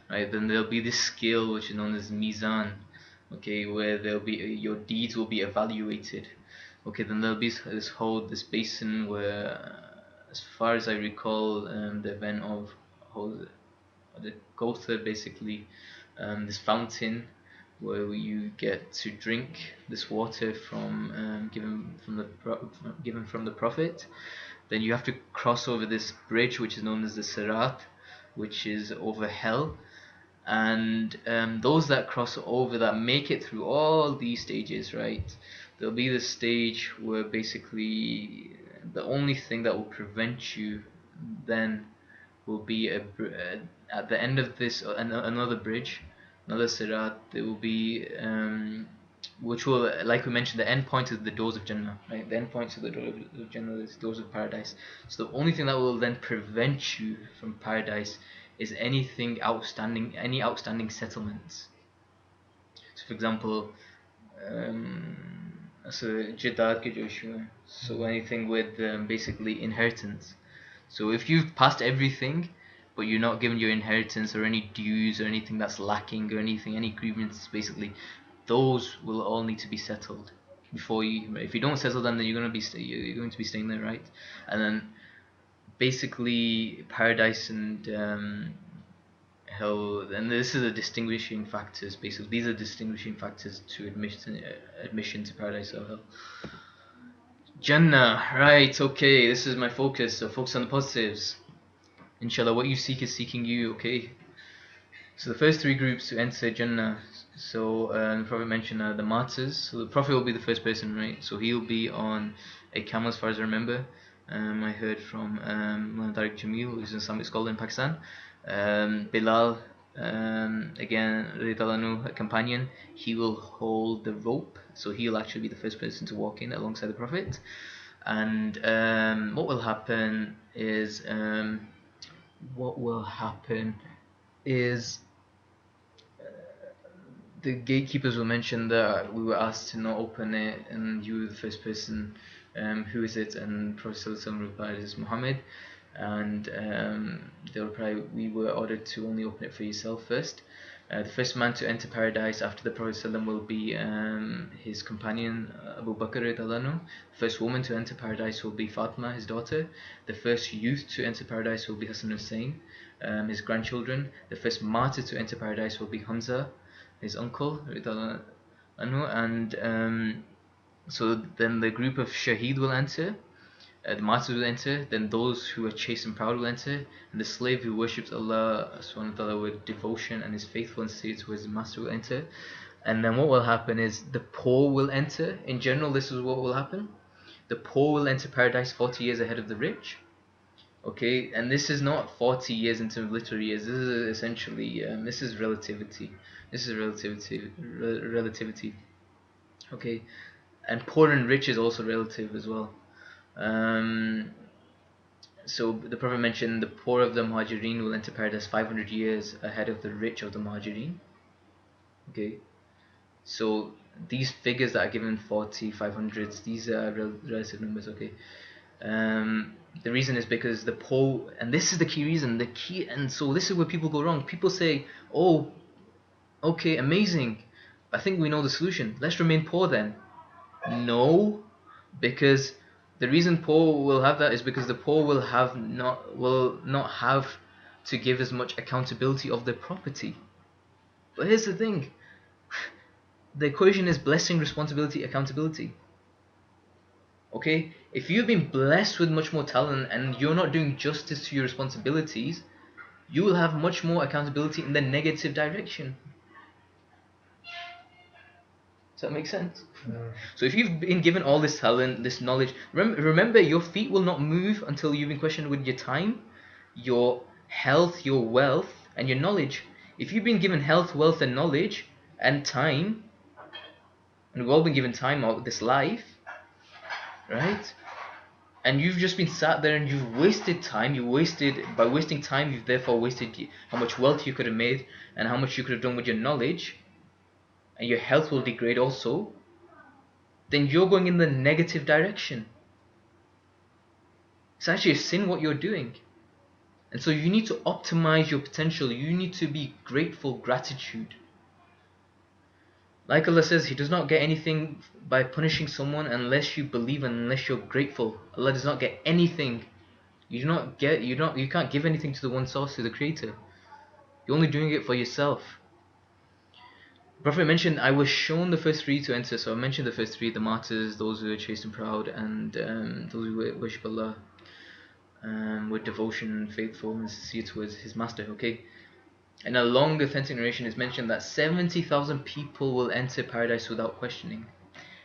Right. Then there'll be this scale which is known as Mizan. Okay, where there'll be your deeds will be evaluated. Okay, then there'll be this basin where, as far as I recall, the event of the Gotha, basically, this fountain where you get to drink this water from given from the Prophet. Then you have to cross over this bridge which is known as the Sirat, which is over hell. And those that cross over, that make it through all these stages, right? There'll be this stage where basically the only thing that will prevent you then will be at the end of this another bridge, another sirat. There will be which will, like we mentioned, the end point is the doors of Jannah, right? The end point of the doors of Jannah is doors of paradise. So the only thing that will then prevent you from paradise is any outstanding settlements. So, for example, so Jidad ke jo issue hai. So anything with basically inheritance. So if you've passed everything, but you're not given your inheritance or any dues or anything that's lacking or anything, any grievances, basically, those will all need to be settled before you. If you don't settle them, then you're going to be staying there, right? And then basically paradise and hell, and this is the distinguishing factors. Basically, these are distinguishing factors to admission to paradise or hell. Jannah, right? Okay, this is my focus. So focus on the positives. Inshallah, what you seek is seeking you. Okay. So the first three groups to enter Jannah. So the Prophet mentioned the martyrs. So the Prophet will be the first person, right? So he'll be on a camel, as far as I remember. I heard from Tariq Jamil, who's an Islamic scholar in Pakistan. Bilal, again, Ridalanu, a companion, he will hold the rope. So he'll actually be the first person to walk in alongside the Prophet. And what will happen is the gatekeepers will mention that we were asked to not open it, and you were the first person. Who is it? And Prophet ﷺ replied, "It's Muhammad." And they'll reply, "We were ordered to only open it for yourself first." The first man to enter paradise after the Prophet ﷺ will be his companion Abu Bakr radiallahu anhu. The first woman to enter paradise will be Fatima, his daughter. The first youth to enter paradise will be Hassan Hussein, his grandchildren. The first martyr to enter paradise will be Hamza, his uncle, and so then the group of Shaheed will enter, the martyrs will enter, then those who are chaste and proud will enter, and the slave who worships Allah subhanahu wa ta'ala with devotion and is faithful and sincere to his master will enter. And then what will happen is the poor will enter. In general, this is what will happen. The poor will enter paradise 40 years ahead of the rich. Okay, and this is not 40 years in terms of literary years. This is essentially this is relativity. This is relativity. Okay, and poor and rich is also relative as well. Um, so the Prophet mentioned the poor of the Muhajirin will enter paradise 500 years ahead of the rich of the Muhajirin. Okay, so these figures that are given 40, 500s, these are relative numbers. Okay, the reason is because the poor, and this is the key reason, and so this is where people go wrong. People say, "Oh, okay, amazing. I think we know the solution. Let's remain poor then." No, because the reason poor will have that is because the poor will not have to give as much accountability of their property. But here's the thing: the equation is blessing, responsibility, accountability. Okay, if you've been blessed with much more talent and you're not doing justice to your responsibilities, you will have much more accountability in the negative direction. Does that make sense? Yeah. So if you've been given all this talent, this knowledge, remember your feet will not move until you've been questioned with your time, your health, your wealth, and your knowledge. If you've been given health, wealth, and knowledge, and time, and we've all been given time of this life, right? And you've just been sat there and you've wasted time. By wasting time, you've therefore wasted how much wealth you could have made and how much you could have done with your knowledge, and your health will degrade also. Then you're going in the negative direction. It's actually a sin what you're doing. And so you need to optimize your potential. You need to be grateful, gratitude. Like Allah says, He does not get anything by punishing someone unless you believe and unless you're grateful. Allah does not get anything. You can't give anything to the one source, to the Creator. You're only doing it for yourself. The Prophet mentioned, I was shown the first three to enter. So I mentioned the first three: the martyrs, those who are chaste and proud, and those who worship Allah with devotion and faithfulness sincere towards His Master. Okay. In a long authentic narration, it's mentioned that 70,000 people will enter paradise without questioning,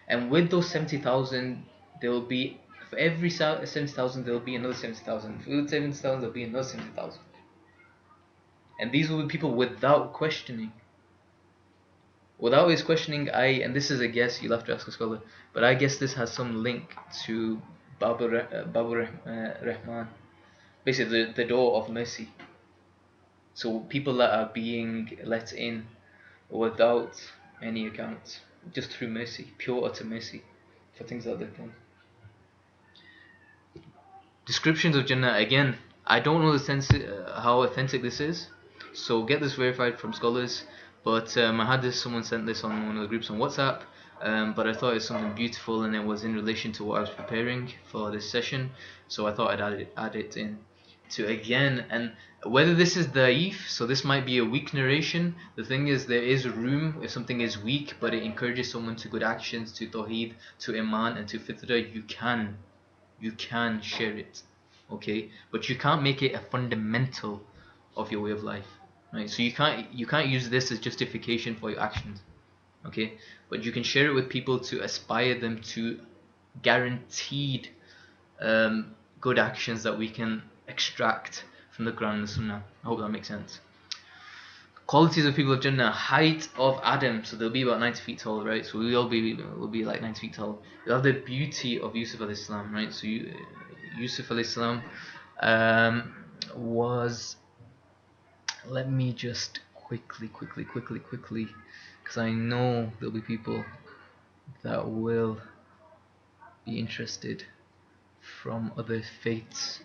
and with those 70,000, there will be, for every 70,000 there will be another 70,000. For every 70,000 there will be another 70,000, and these will be people without questioning. Without his questioning, and this is a guess, you'll have to ask a scholar, but I guess this has some link to Rahman, basically the door of mercy. So people that are being let in without any account, just through mercy, pure utter mercy, for things that they've done. Descriptions of Jannah, again, I don't know how authentic this is, so get this verified from scholars. But I had someone sent this on one of the groups on WhatsApp, but I thought it was something beautiful and it was in relation to what I was preparing for this session, so I thought I'd add it in. To again, and whether this is da'if, so this might be a weak narration. The thing is, there is room if something is weak, but it encourages someone to good actions, to tawheed, to iman, and to fitrah. You can share it, okay, but you can't make it a fundamental of your way of life, right? So you can't use this as justification for your actions, okay, but you can share it with people to aspire them to guaranteed good actions that we can extract from the Quran and the Sunnah. I hope that makes sense. Qualities of people of Jannah: height of Adam, so they'll be about 90 feet tall, right? So we'll be like 90 feet tall. You'll have the beauty of Yusuf alayhi salam, right? So Yusuf alayhi salam was, let me just quickly, because I know there'll be people that will be interested from other faiths,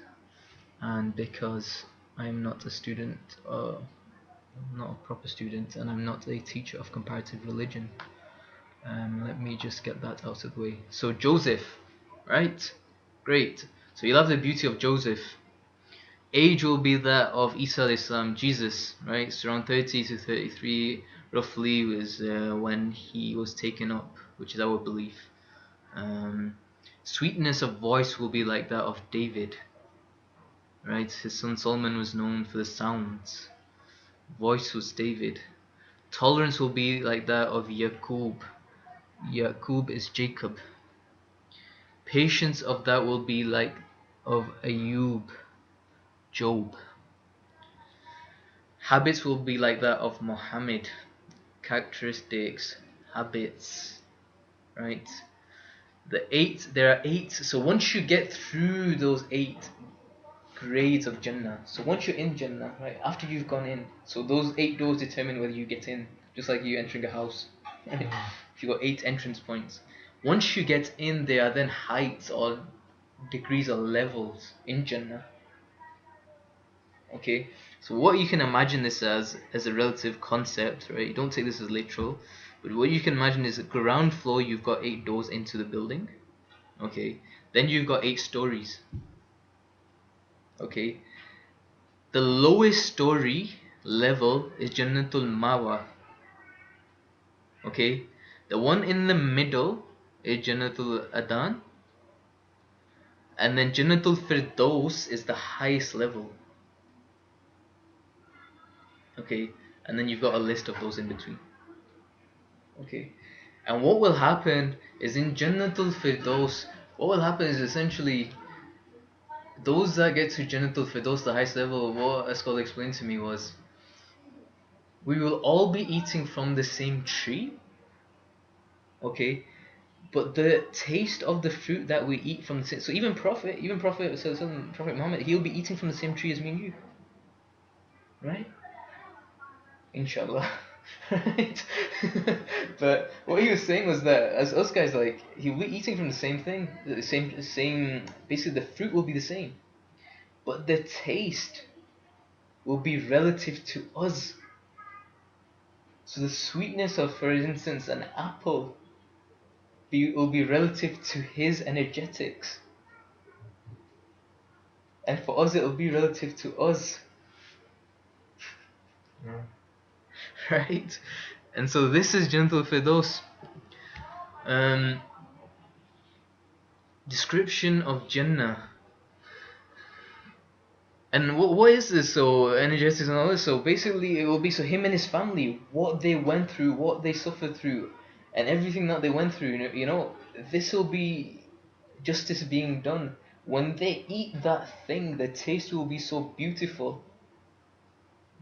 and because I'm not a student, I'm not a proper student, and I'm not a teacher of comparative religion. Let me just get that out of the way. So Joseph, right? Great. So you'll have the beauty of Joseph. Age will be that of Isa alayhi salam, Jesus, right? So around 30 to 33 roughly was when he was taken up, which is our belief. Sweetness of voice will be like that of David, right? His son Solomon was known for the sounds. Voice was David. Tolerance will be like that of Yaqub. Yaqub is Jacob. Patience of that will be like of Ayub, Job. Habits will be like that of Muhammad. Characteristics, habits, right? There are eight. So once you get through those 8 grades of Jannah, so once you're in Jannah, right, after you've gone in, so those 8 doors determine whether you get in, just like you entering a house, right? If you got 8 entrance points, once you get in, there are then heights or degrees or levels in Jannah. Okay, so what you can imagine this as a relative concept, right? You don't take this as literal, but what you can imagine is, ground floor, you've got 8 doors into the building. Okay, then you've got 8 stories. Okay, the lowest story level is Jannatul Mawa. Okay, the one in the middle is Jannatul Adan, and then Jannatul Firdaus is the highest level. Okay, and then you've got a list of those in between. Okay, and what will happen is, in Jannatul Firdaus, what will happen is essentially those that get to Jannatul Firdaus, the highest level, what a scholar explained to me was, we will all be eating from the same tree, okay, but the taste of the fruit that we eat from the same, so Prophet Muhammad, he'll be eating from the same tree as me and you, right? Inshallah. Right? But what he was saying was that, as us guys, like, he'll be eating from the same thing, the same, basically the fruit will be the same, but the taste will be relative to us. So the sweetness of, for instance, an apple will be relative to his energetics, and for us it will be relative to us. Yeah. Right? And so this is Jannatul Firdaus. Description of Jannah. And what is this? So energetics and all this. So basically, it will be, so him and his family, what they went through, what they suffered through, and everything that they went through. This will be justice being done. When they eat that thing, the taste will be so beautiful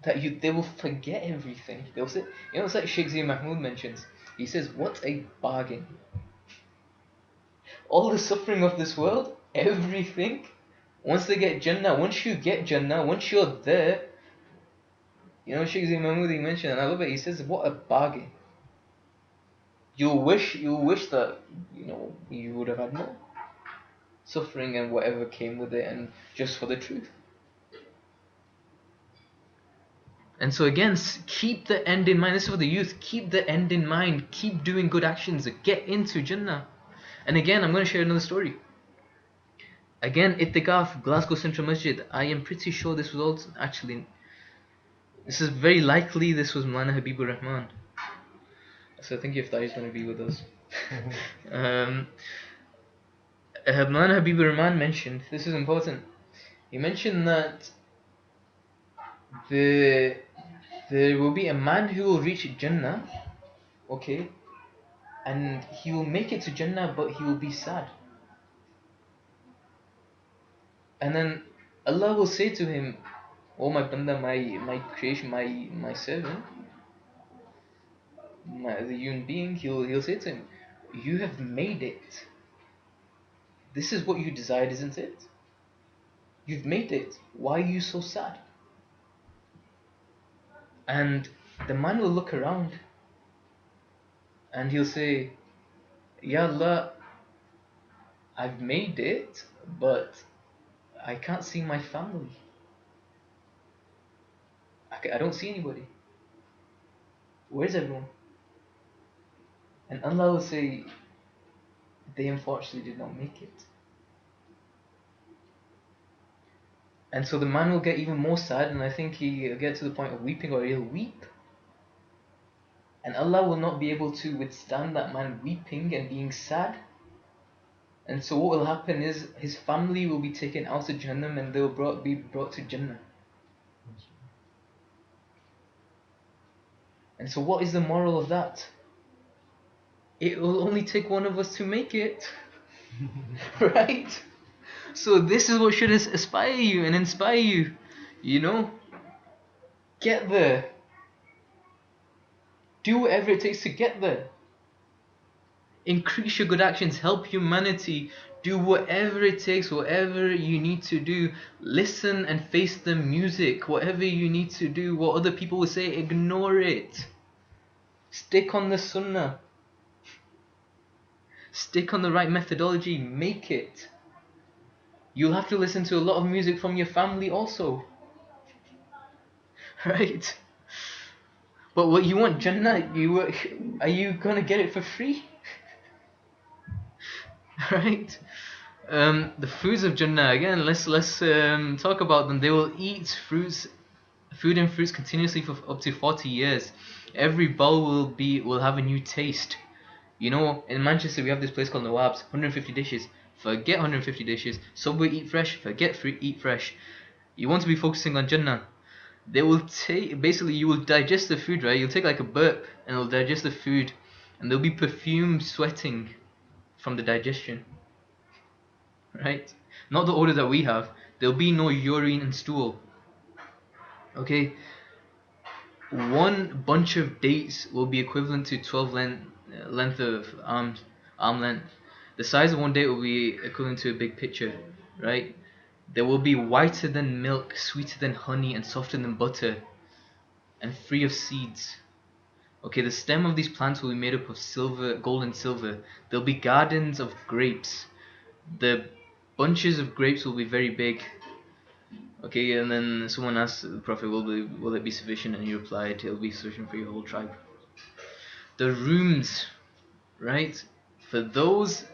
that they will forget everything. They'll say, it's like Sheikh Zia Mahmood mentions. He says, "What a bargain! All the suffering of this world, everything. Once they get Jannah, once you get Jannah, once you're there, Sheikh Zia Mahmood he mentioned, and I love it. He says, "What a bargain! You wish that you would have had more suffering and whatever came with it, and just for the truth." And so again, keep the end in mind. This is for the youth. Keep the end in mind. Keep doing good actions. Get into Jannah. And again, I'm going to share another story. Again, Ittikaf, Glasgow Central Masjid. I am pretty sure this was also actually. This is very likely this was Maulana Habibur Rahman. So I think Iftar is going to be with us. Maulana Habibur Rahman mentioned, this is important. He mentioned that there will be a man who will reach Jannah, okay, and he will make it to Jannah, but he will be sad. And then Allah will say to him, "Oh my banda, my creation, my servant, the human being," he'll say to him, "You have made it. This is what you desired, isn't it? You've made it. Why are you so sad?" And the man will look around and he'll say, "Ya Allah, I've made it, but I can't see my family. I don't see anybody. Where's everyone?" And Allah will say, "They unfortunately did not make it." And so the man will get even more sad, and I think he'll get to the point of weeping, or he'll weep. And Allah will not be able to withstand that man weeping and being sad. And so what will happen is his family will be taken out of Jahannam and they will be brought to Jannah. And so what is the moral of that? It will only take one of us to make it. Right? So this is what should inspire you and inspire you. Get there. Do whatever it takes to get there. Increase your good actions. Help humanity. Do whatever it takes, whatever you need to do. Listen and face the music. Whatever you need to do, what other people will say, ignore it. Stick on the sunnah. Stick on the right methodology. Make it. You'll have to listen to a lot of music from your family also. Right? But what you want, Jannah, are you gonna get it for free? Right? The foods of Jannah, again, let's talk about them. They will eat food and fruits continuously for up to 40 years. Every bowl will have a new taste. In Manchester we have this place called Nawab's, 150 dishes. Forget 150 dishes. Subway, eat fresh. Forget eat fresh. You want to be focusing on Jannah. They will basically you will digest the food, right? You'll take like a burp and it'll digest the food, and there'll be perfume sweating from the digestion. Right? Not the odor that we have. There'll be no urine and stool. Okay? One bunch of dates will be equivalent to 12 length of arm length. The size of one date will be equivalent to a big picture, right? They will be whiter than milk, sweeter than honey, and softer than butter, and free of seeds. Okay, the stem of these plants will be made up of silver, gold and silver. There'll be gardens of grapes. The bunches of grapes will be very big. Okay, and then someone asked the Prophet, will it be sufficient? And he replied, it'll be sufficient for your whole tribe. The rooms, right? For those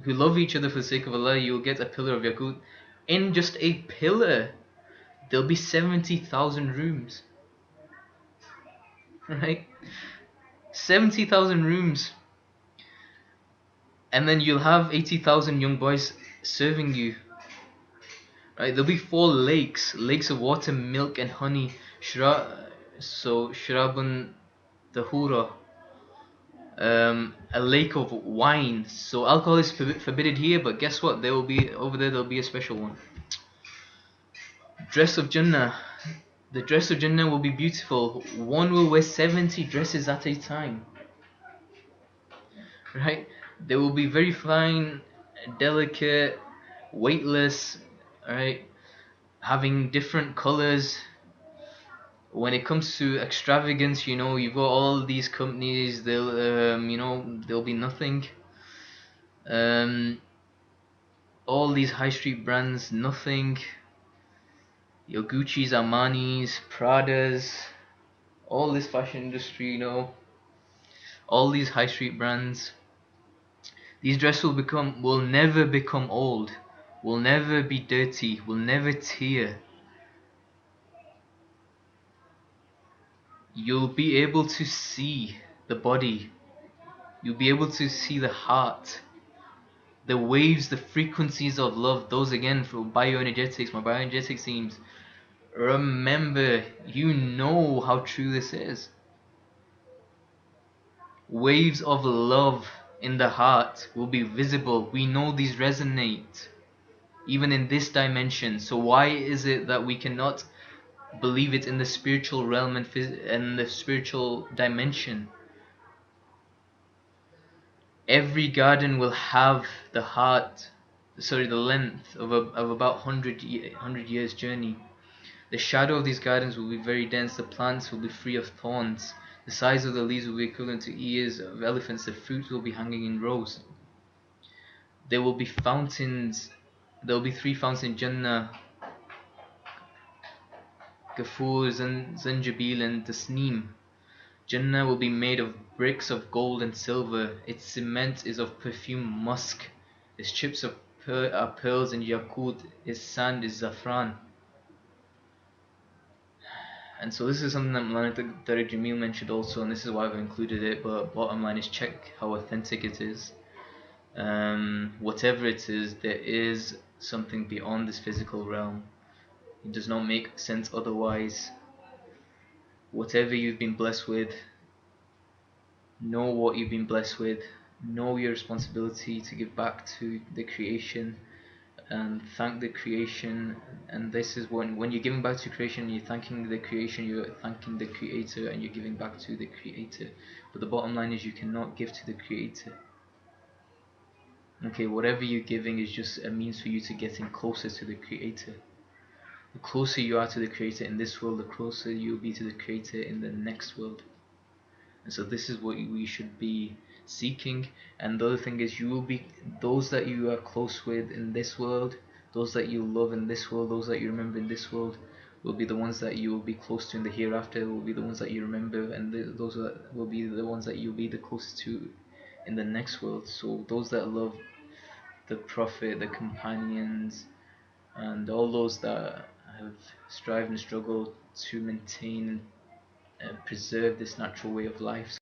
who love each other for the sake of Allah, you will get a pillar of Yaqut. In just a pillar, there'll be 70,000 rooms. Right? 70,000 rooms. And then you'll have 80,000 young boys serving you. Right? There'll be 4 lakes of water, milk and honey. Shrabun Tahura. A lake of wine. So alcohol is forbidden here, but guess what? There will be over there. There'll be a special one. Dress of Jannah. The dress of Jannah will be beautiful. One will wear 70 dresses at a time. Right? They will be very fine, delicate, weightless, right? Having different colors. When it comes to extravagance, you've got all these companies. There'll be nothing. Um, all these high street brands, nothing. Your Gucci's, Armani's, Prada's, all this fashion industry, all these high street brands. These dresses will never become old, will never be dirty, will never tear. You'll be able to see the body. You'll be able to see the heart, the waves, the frequencies of love. Those again for bioenergetics, my bioenergetics teams. Remember, you know how true this is. Waves of love in the heart will be visible. We know these resonate, even in this dimension. So why is it that we cannot believe it in the spiritual realm and the spiritual dimension? Every garden will have the length of about 100 years journey. The shadow of these gardens will be very dense. The plants will be free of thorns. The size of the leaves will be equivalent to ears of elephants. The fruits will be hanging in rows. There will be fountains. There will be 3 fountains in Jannah: Gafur, Zanjabil, and Tasneem. Jannah will be made of bricks of gold and silver. Its cement is of perfume musk. Its chips are pearls and yakut. Its sand is zafran. And so this is something that Maulana Tariq Jamil mentioned also, and this is why I've included it. But bottom line is, check how authentic it is. Whatever it is, there is something beyond this physical realm. It does not make sense otherwise. Whatever you've been blessed with, know what you've been blessed with. Know your responsibility to give back to the creation and thank the creation. And this is when you're giving back to creation, you're thanking the creation, you're thanking the creator, and you're giving back to the creator. But the bottom line is, you cannot give to the creator. Okay, whatever you're giving is just a means for you to getting closer to the creator. The closer you are to the creator in this world, the closer you'll be to the creator in the next world. And so this is what we should be seeking. And the other thing is, you will be, those that you are close with in this world, those that you love in this world, those that you remember in this world, will be the ones that you will be close to in the hereafter, will be the ones that you remember, and those that will be the ones that you'll be the closest to in the next world. So those that love the Prophet, the companions, and all those that have strived and struggled to maintain and preserve this natural way of life.